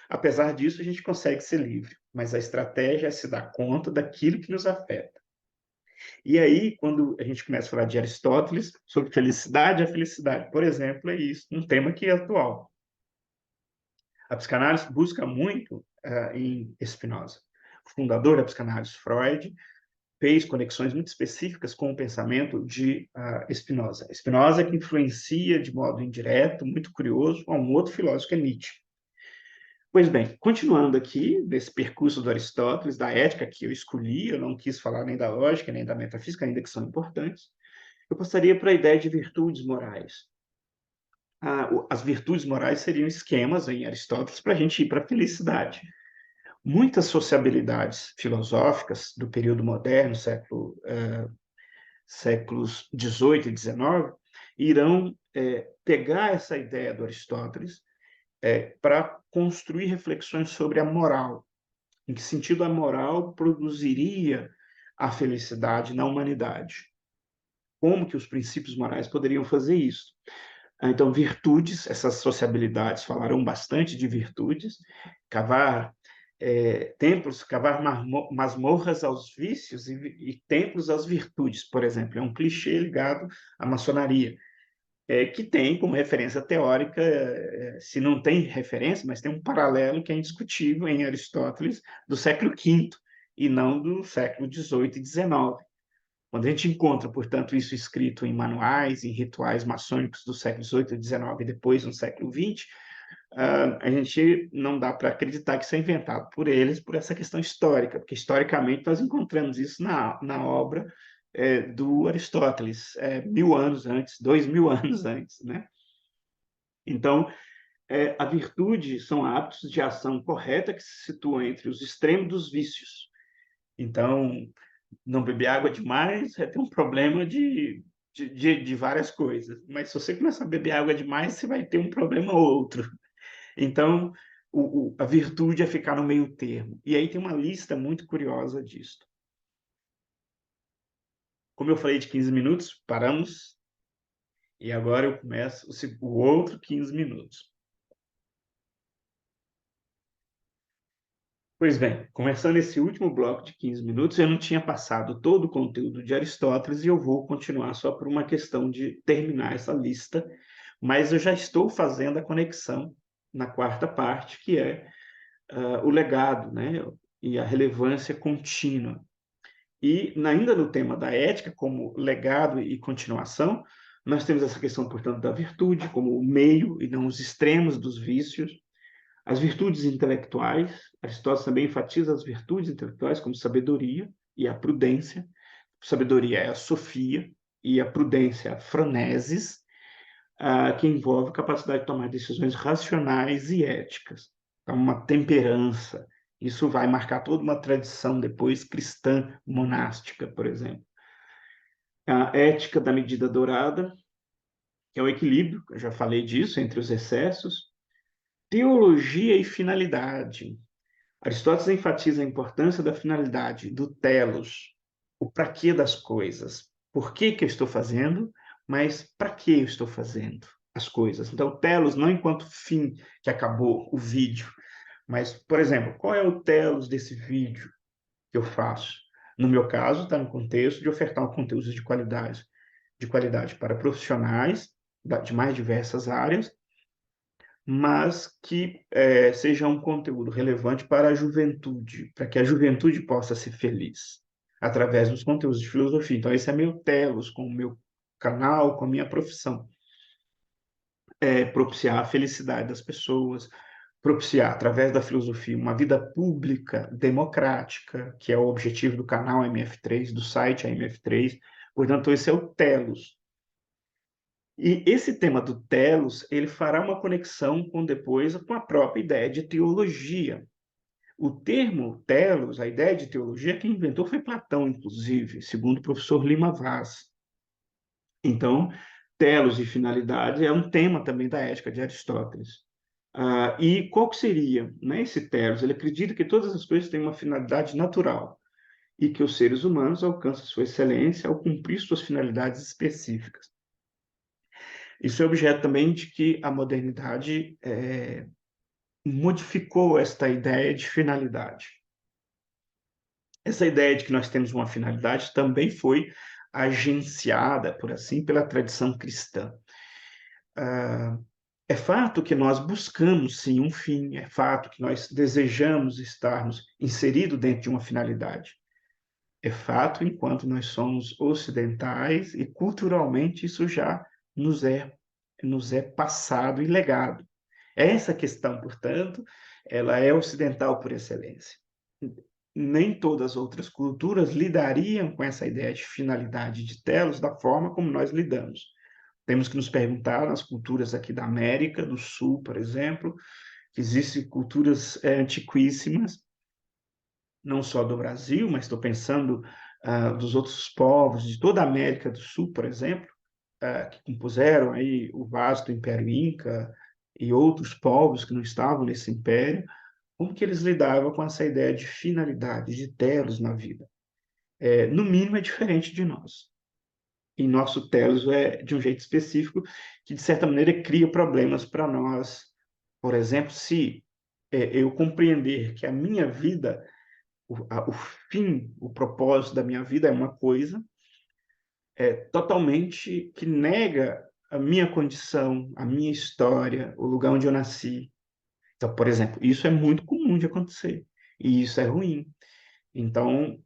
Apesar disso, a gente consegue ser livre, mas a estratégia é se dar conta daquilo que nos afeta. E aí, quando a gente começa a falar de Aristóteles, sobre felicidade, a felicidade, por exemplo, é isso, um tema que é atual. A psicanálise busca muito em Spinoza. O fundador da psicanálise, Freud, fez conexões muito específicas com o pensamento de Spinoza. Spinoza que influencia de modo indireto, muito curioso, a um outro filósofo que é Nietzsche. Pois bem, continuando aqui, desse percurso do Aristóteles, da ética que eu escolhi, eu não quis falar nem da lógica, nem da metafísica, ainda que são importantes, eu passaria para a ideia de virtudes morais. As virtudes morais seriam esquemas em Aristóteles para a gente ir para a felicidade. Muitas sociabilidades filosóficas do período moderno, séculos XVIII e XIX, irão pegar essa ideia do Aristóteles para construir reflexões sobre a moral. Em que sentido a moral produziria a felicidade na humanidade? Como que os princípios morais poderiam fazer isso? Então, virtudes, essas sociabilidades falarão bastante de virtudes, cavar templos, cavar masmorras aos vícios e templos às virtudes, por exemplo. É um clichê ligado à maçonaria, que tem como referência teórica, se não tem referência, mas tem um paralelo que é indiscutível em Aristóteles do século V e não do século XVIII e XIX. Quando a gente encontra, portanto, isso escrito em manuais, em rituais maçônicos do século XVIII e XIX e depois no século XX, a gente não dá para acreditar que isso é inventado por eles por essa questão histórica, porque historicamente nós encontramos isso na obra do Aristóteles, 1000 anos antes, 2000 anos antes, né? Então, a virtude são hábitos de ação correta que se situam entre os extremos dos vícios. Então, não beber água demais é ter um problema de várias coisas. Mas se você começar a beber água demais, você vai ter um problema ou outro. Então, a virtude é ficar no meio termo. E aí tem uma lista muito curiosa disso. Como eu falei de 15 minutos, paramos. E agora eu começo o outro 15 minutos. Pois bem, começando esse último bloco de 15 minutos, eu não tinha passado todo o conteúdo de Aristóteles e eu vou continuar só por uma questão de terminar essa lista, mas eu já estou fazendo a conexão na quarta parte, que é o legado, né, e a relevância contínua. E ainda no tema da ética, como legado e continuação, nós temos essa questão, portanto, da virtude como o meio e não os extremos dos vícios. As virtudes intelectuais, Aristóteles também enfatiza as virtudes intelectuais como sabedoria e a prudência. Sabedoria é a sofia e a prudência é a phronesis, que envolve capacidade de tomar decisões racionais e éticas. Então, uma temperança. Isso vai marcar toda uma tradição depois cristã monástica, por exemplo. A ética da medida dourada, que é o equilíbrio, eu já falei disso, entre os excessos. Teologia e finalidade. Aristóteles enfatiza a importância da finalidade, do telos, o para quê das coisas. Por que que eu estou fazendo, mas para que eu estou fazendo as coisas. Então, telos não enquanto fim que acabou o vídeo, mas, por exemplo, qual é o telos desse vídeo que eu faço? No meu caso, está no contexto de ofertar um conteúdo de qualidade para profissionais de mais diversas áreas, mas que seja um conteúdo relevante para a juventude, para que a juventude possa ser feliz através dos conteúdos de filosofia. Então, esse é meu telos com o meu canal, com a minha profissão. Propiciar a felicidade das pessoas, propiciar, através da filosofia, uma vida pública, democrática, que é o objetivo do canal MF3, do site MF3. Portanto, esse é o telos. E esse tema do telos, ele fará uma conexão com a própria ideia de teologia. O termo telos, a ideia de teologia, quem inventou foi Platão, inclusive, segundo o professor Lima Vaz. Então, telos e finalidade é um tema também da ética de Aristóteles. E qual que seria, né, esse telos? Ele acredita que todas as coisas têm uma finalidade natural. e que os seres humanos alcançam sua excelência ao cumprir suas finalidades específicas. Isso é objeto também de que a modernidade modificou esta ideia de finalidade. Essa ideia de que nós temos uma finalidade também foi agenciada, por assim, pela tradição cristã. É fato que nós buscamos, sim, um fim, é fato que nós desejamos estarmos inseridos dentro de uma finalidade. É fato, enquanto nós somos ocidentais e culturalmente isso já nos é, nos é passado e legado. Essa questão, portanto, ela é ocidental por excelência. Nem todas as outras culturas lidariam com essa ideia de finalidade de telos da forma como nós lidamos. Temos que nos perguntar nas culturas aqui da América do Sul, por exemplo, que existem culturas antiquíssimas, não só do Brasil, mas estou pensando dos outros povos de toda a América do Sul, por exemplo, que compuseram aí o vasto Império Inca e outros povos que não estavam nesse império, como que eles lidavam com essa ideia de finalidade, de telos na vida? No mínimo é diferente de nós. E nosso telos é de um jeito específico que, de certa maneira, cria problemas para nós. Por exemplo, se eu compreender que a minha vida, o fim, o propósito da minha vida é uma coisa, totalmente que nega a minha condição, a minha história, o lugar onde eu nasci. Então, por exemplo, isso é muito comum de acontecer. E isso é ruim. Então,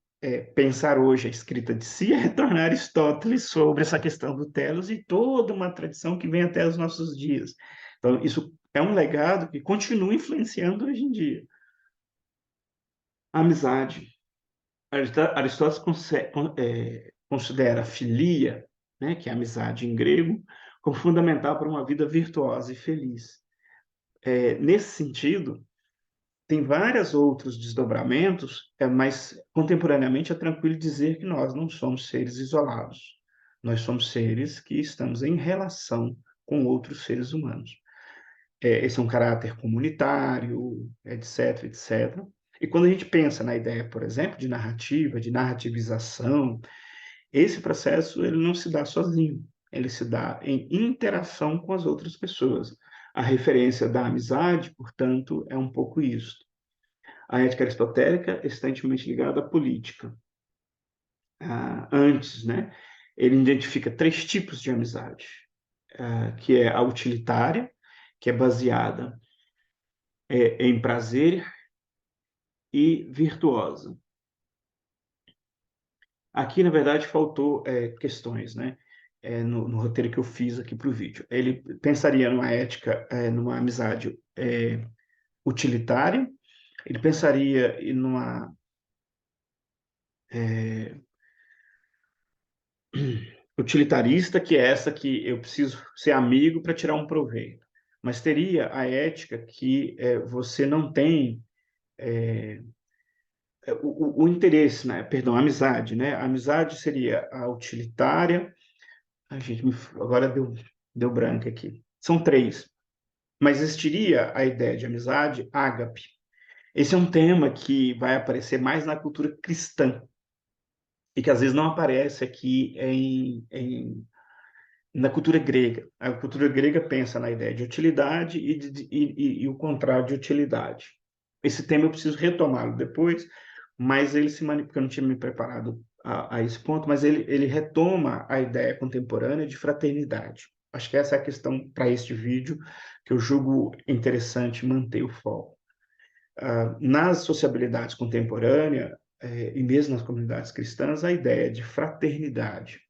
pensar hoje a escrita de si é retornar a Aristóteles sobre essa questão do telos e toda uma tradição que vem até os nossos dias. Então, isso é um legado que continua influenciando hoje em dia. A amizade. Aristóteles considera a filia, né, que é a amizade em grego, como fundamental para uma vida virtuosa e feliz. Nesse sentido, tem vários outros desdobramentos, mas contemporaneamente é tranquilo dizer que nós não somos seres isolados. Nós somos seres que estamos em relação com outros seres humanos. Esse é um caráter comunitário, etc, etc. E quando a gente pensa na ideia, por exemplo, de narrativa, de narrativização, esse processo ele não se dá sozinho, ele se dá em interação com as outras pessoas. A referência da amizade, portanto, é um pouco isso. A ética aristotélica está intimamente ligada à política. Antes, né, ele identifica três tipos de amizade, que é a utilitária, que é baseada em prazer e virtuosa. Aqui, na verdade, faltou questões, né? No roteiro que eu fiz aqui para o vídeo. Ele pensaria numa ética, numa amizade utilitária, ele pensaria em numa utilitarista, que é essa que eu preciso ser amigo para tirar um proveito. Mas teria a ética que você não tem o interesse, né? Perdão, a amizade, né? A amizade seria a utilitária. Ai, gente, agora deu branco aqui. São três. Mas existiria a ideia de amizade ágape. Esse é um tema que vai aparecer mais na cultura cristã e que às vezes não aparece aqui na cultura grega. A cultura grega pensa na ideia de utilidade e o contrário de utilidade. Esse tema eu preciso retomá-lo depois, mas ele se manipula, porque eu não tinha me preparado a esse ponto, mas ele retoma a ideia contemporânea de fraternidade. Acho que essa é a questão para este vídeo que eu julgo interessante manter o foco. Nas sociabilidades contemporâneas, e mesmo nas comunidades cristãs, a ideia de fraternidade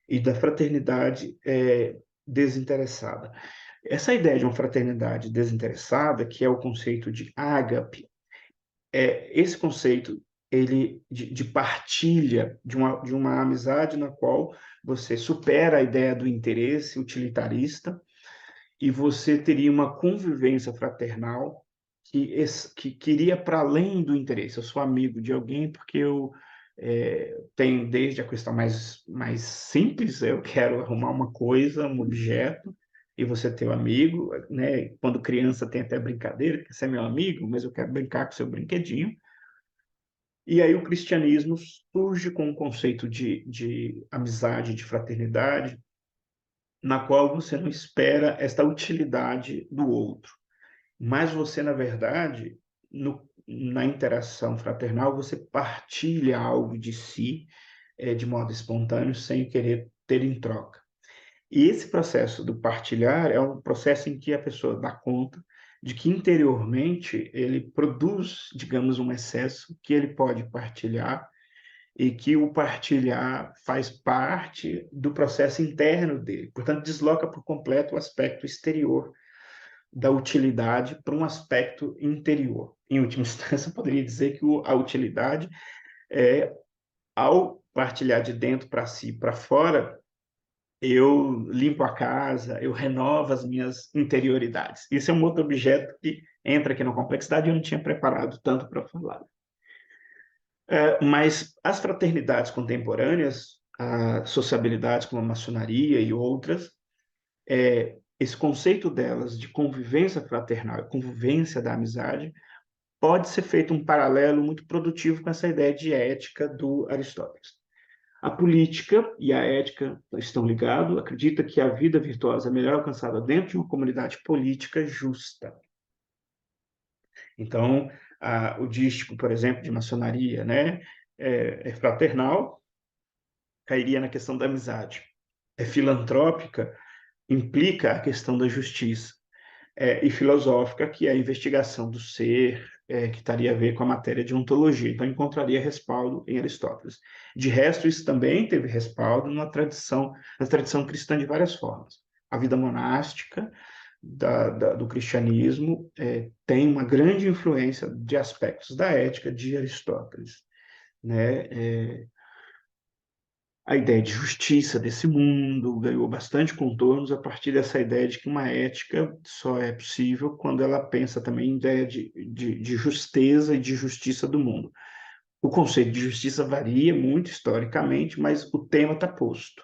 e da fraternidade desinteressada. Essa ideia de uma fraternidade desinteressada, que é o conceito de ágape, esse conceito de partilha, de uma amizade na qual você supera a ideia do interesse utilitarista e você teria uma convivência fraternal que queria para além do interesse. Eu sou amigo de alguém porque eu tenho desde a questão mais simples, eu quero arrumar uma coisa, um objeto, e você é teu amigo, né? Quando criança tem até brincadeira, que você é meu amigo, mas eu quero brincar com seu brinquedinho. E aí o cristianismo surge com um conceito de amizade, de fraternidade, na qual você não espera esta utilidade do outro, mas você, na verdade, na interação fraternal, você partilha algo de si, de modo espontâneo, sem querer ter em troca. E esse processo do partilhar é um processo em que a pessoa dá conta de que interiormente ele produz, digamos, um excesso que ele pode partilhar e que o partilhar faz parte do processo interno dele. Portanto, desloca por completo o aspecto exterior da utilidade para um aspecto interior. Em última instância, eu poderia dizer que a utilidade é, ao partilhar de dentro para si, para fora, eu limpo a casa, eu renovo as minhas interioridades. Isso é um outro objeto que entra aqui na complexidade e eu não tinha preparado tanto para falar. Mas as fraternidades contemporâneas, as sociabilidades como a maçonaria e outras, esse conceito delas de convivência fraternal, convivência da amizade, pode ser feito um paralelo muito produtivo com essa ideia de ética do Aristóteles. A política e a ética estão ligados, acredita que a vida virtuosa é melhor alcançada dentro de uma comunidade política justa. Então, o dístico, por exemplo, de maçonaria, né, é fraternal, cairia na questão da amizade. É filantrópica, implica a questão da justiça. E filosófica, que é a investigação do ser, que estaria a ver com a matéria de ontologia. Então, encontraria respaldo em Aristóteles. De resto, isso também teve respaldo na tradição cristã de várias formas. A vida monástica do cristianismo tem uma grande influência de aspectos da ética de Aristóteles, né? A ideia de justiça desse mundo ganhou bastante contornos a partir dessa ideia de que uma ética só é possível quando ela pensa também em ideia de justeza e de justiça do mundo. O conceito de justiça varia muito historicamente, mas o tema está posto.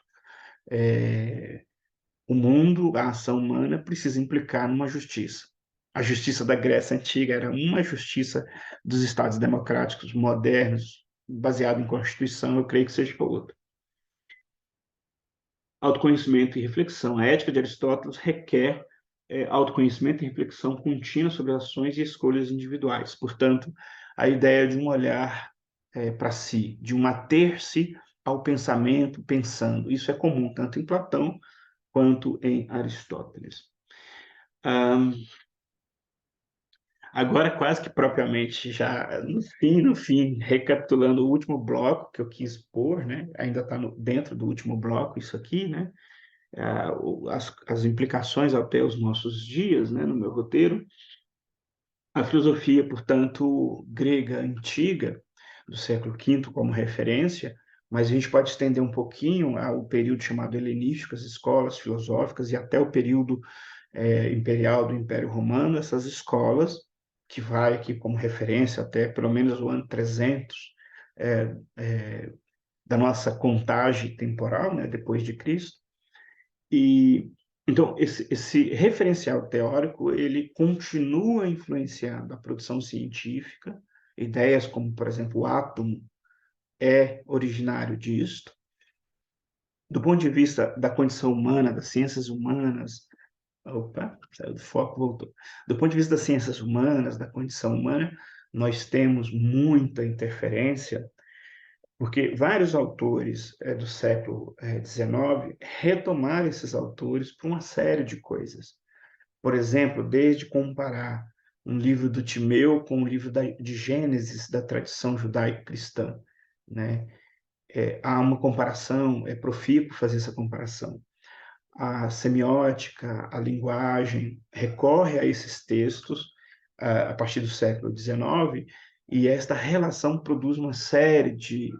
O mundo, a ação humana, precisa implicar numa justiça. A justiça da Grécia Antiga era uma, a justiça dos Estados democráticos modernos, baseada em Constituição, eu creio que seja outra. Autoconhecimento e reflexão. A ética de Aristóteles requer autoconhecimento e reflexão contínua sobre ações e escolhas individuais. Portanto, a ideia de um olhar para si, de um ater-se ao pensamento pensando. Isso é comum tanto em Platão quanto em Aristóteles. Agora, quase que propriamente, já no fim, recapitulando o último bloco que eu quis pôr, né? Ainda está dentro do último bloco isso aqui, né? As implicações até os nossos dias, né, no meu roteiro. A filosofia, portanto, grega antiga, do século V como referência, mas a gente pode estender um pouquinho ao período chamado helenístico, as escolas filosóficas, e até o período imperial do Império Romano, essas escolas, que vai aqui como referência até pelo menos o ano 300 é, é, da nossa contagem temporal, né, depois de Cristo. E então esse referencial teórico ele continua influenciando a produção científica, ideias como, por exemplo, o átomo é originário disto. Do ponto de vista da condição humana, das ciências humanas, opa, saiu do foco, voltou. Do ponto de vista das ciências humanas, da condição humana, nós temos muita interferência porque vários autores do século XIX retomaram esses autores para uma série de coisas. Por exemplo, desde comparar um livro do Timeu com um livro de Gênesis da tradição judaico-cristã, né? Há uma comparação, é profícuo fazer essa comparação. A semiótica, a linguagem, recorre a esses textos a partir do século XIX, e esta relação produz uma série de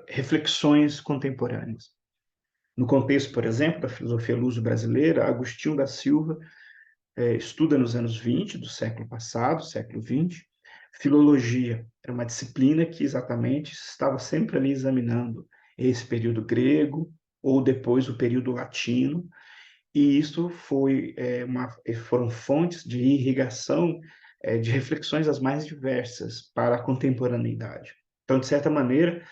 reflexões contemporâneas. No contexto, por exemplo, da filosofia luso-brasileira, Agostinho da Silva estuda nos anos 20 do século passado, século XX, filologia. Era uma disciplina que exatamente estava sempre ali examinando esse período grego ou depois o período latino, e isso foram fontes de irrigação de reflexões as mais diversas para a contemporaneidade. Então, de certa maneira,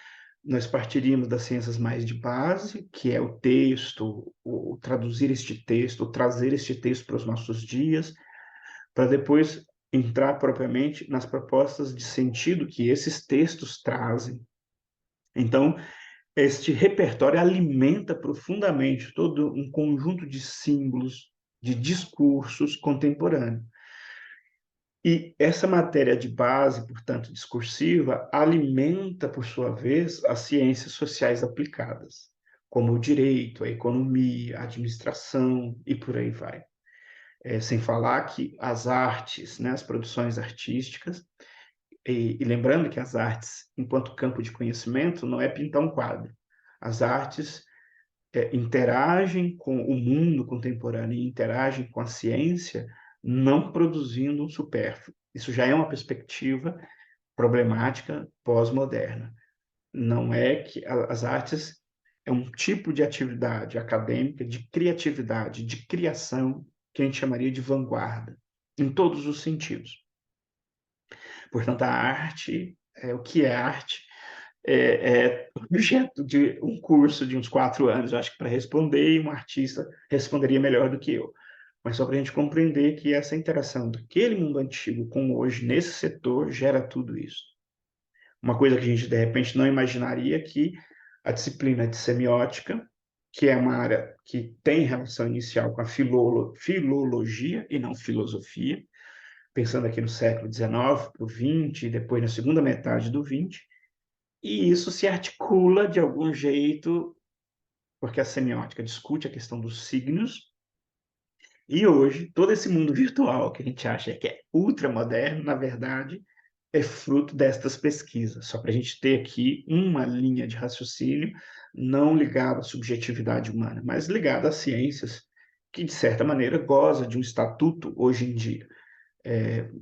nós partiríamos das ciências mais de base, que é o texto, o traduzir este texto, o trazer este texto para os nossos dias, para depois entrar propriamente nas propostas de sentido que esses textos trazem. Então, este repertório alimenta profundamente todo um conjunto de símbolos, de discursos contemporâneos. E essa matéria de base, portanto, discursiva, alimenta, por sua vez, as ciências sociais aplicadas, como o direito, a economia, a administração e por aí vai. Sem falar que as artes, né, as produções artísticas, e lembrando que as artes, enquanto campo de conhecimento, não é pintar um quadro. As artes interagem com o mundo contemporâneo e interagem com a ciência, não produzindo um supérfluo. Isso já é uma perspectiva problemática pós-moderna. Não é que as artes é um tipo de atividade acadêmica, de criatividade, de criação, que a gente chamaria de vanguarda, em todos os sentidos. Portanto, a arte, o que é arte? É objeto de um curso de uns 4 anos, eu acho que para responder, e um artista responderia melhor do que eu. Mas só para a gente compreender que essa interação daquele mundo antigo com hoje, nesse setor, gera tudo isso. Uma coisa que a gente, de repente, não imaginaria que a disciplina de semiótica, que é uma área que tem relação inicial com a filologia e não filosofia, pensando aqui no século XIX, para o XX, e depois na segunda metade do XX, e isso se articula de algum jeito, porque a semiótica discute a questão dos signos, e hoje todo esse mundo virtual que a gente acha que é ultramoderno, na verdade, é fruto destas pesquisas. Só para a gente ter aqui uma linha de raciocínio não ligada à subjetividade humana, mas ligada às ciências, que de certa maneira goza de um estatuto hoje em dia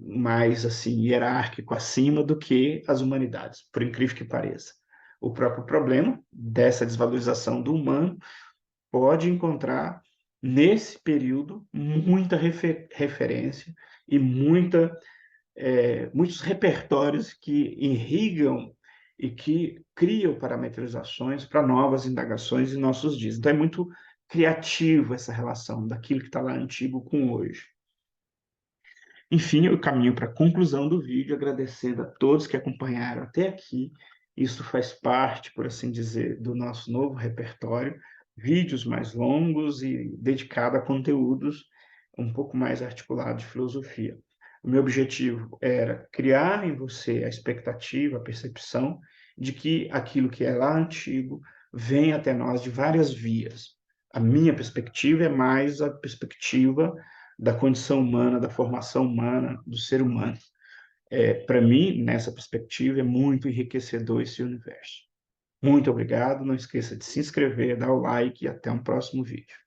mais assim hierárquico acima do que as humanidades, por incrível que pareça. O próprio problema dessa desvalorização do humano pode encontrar nesse período muita referência e muitos repertórios que irrigam e que criam parametrizações para novas indagações em nossos dias. Então é muito criativo essa relação daquilo que está lá antigo com hoje. Enfim, eu caminho para a conclusão do vídeo, agradecendo a todos que acompanharam até aqui. Isso faz parte, por assim dizer, do nosso novo repertório, vídeos mais longos e dedicados a conteúdos um pouco mais articulados de filosofia. O meu objetivo era criar em você a expectativa, a percepção de que aquilo que é lá antigo vem até nós de várias vias. A minha perspectiva é mais a perspectiva da condição humana, da formação humana, do ser humano. Para mim, nessa perspectiva, é muito enriquecedor esse universo. Muito obrigado, não esqueça de se inscrever, dar o like e até um próximo vídeo.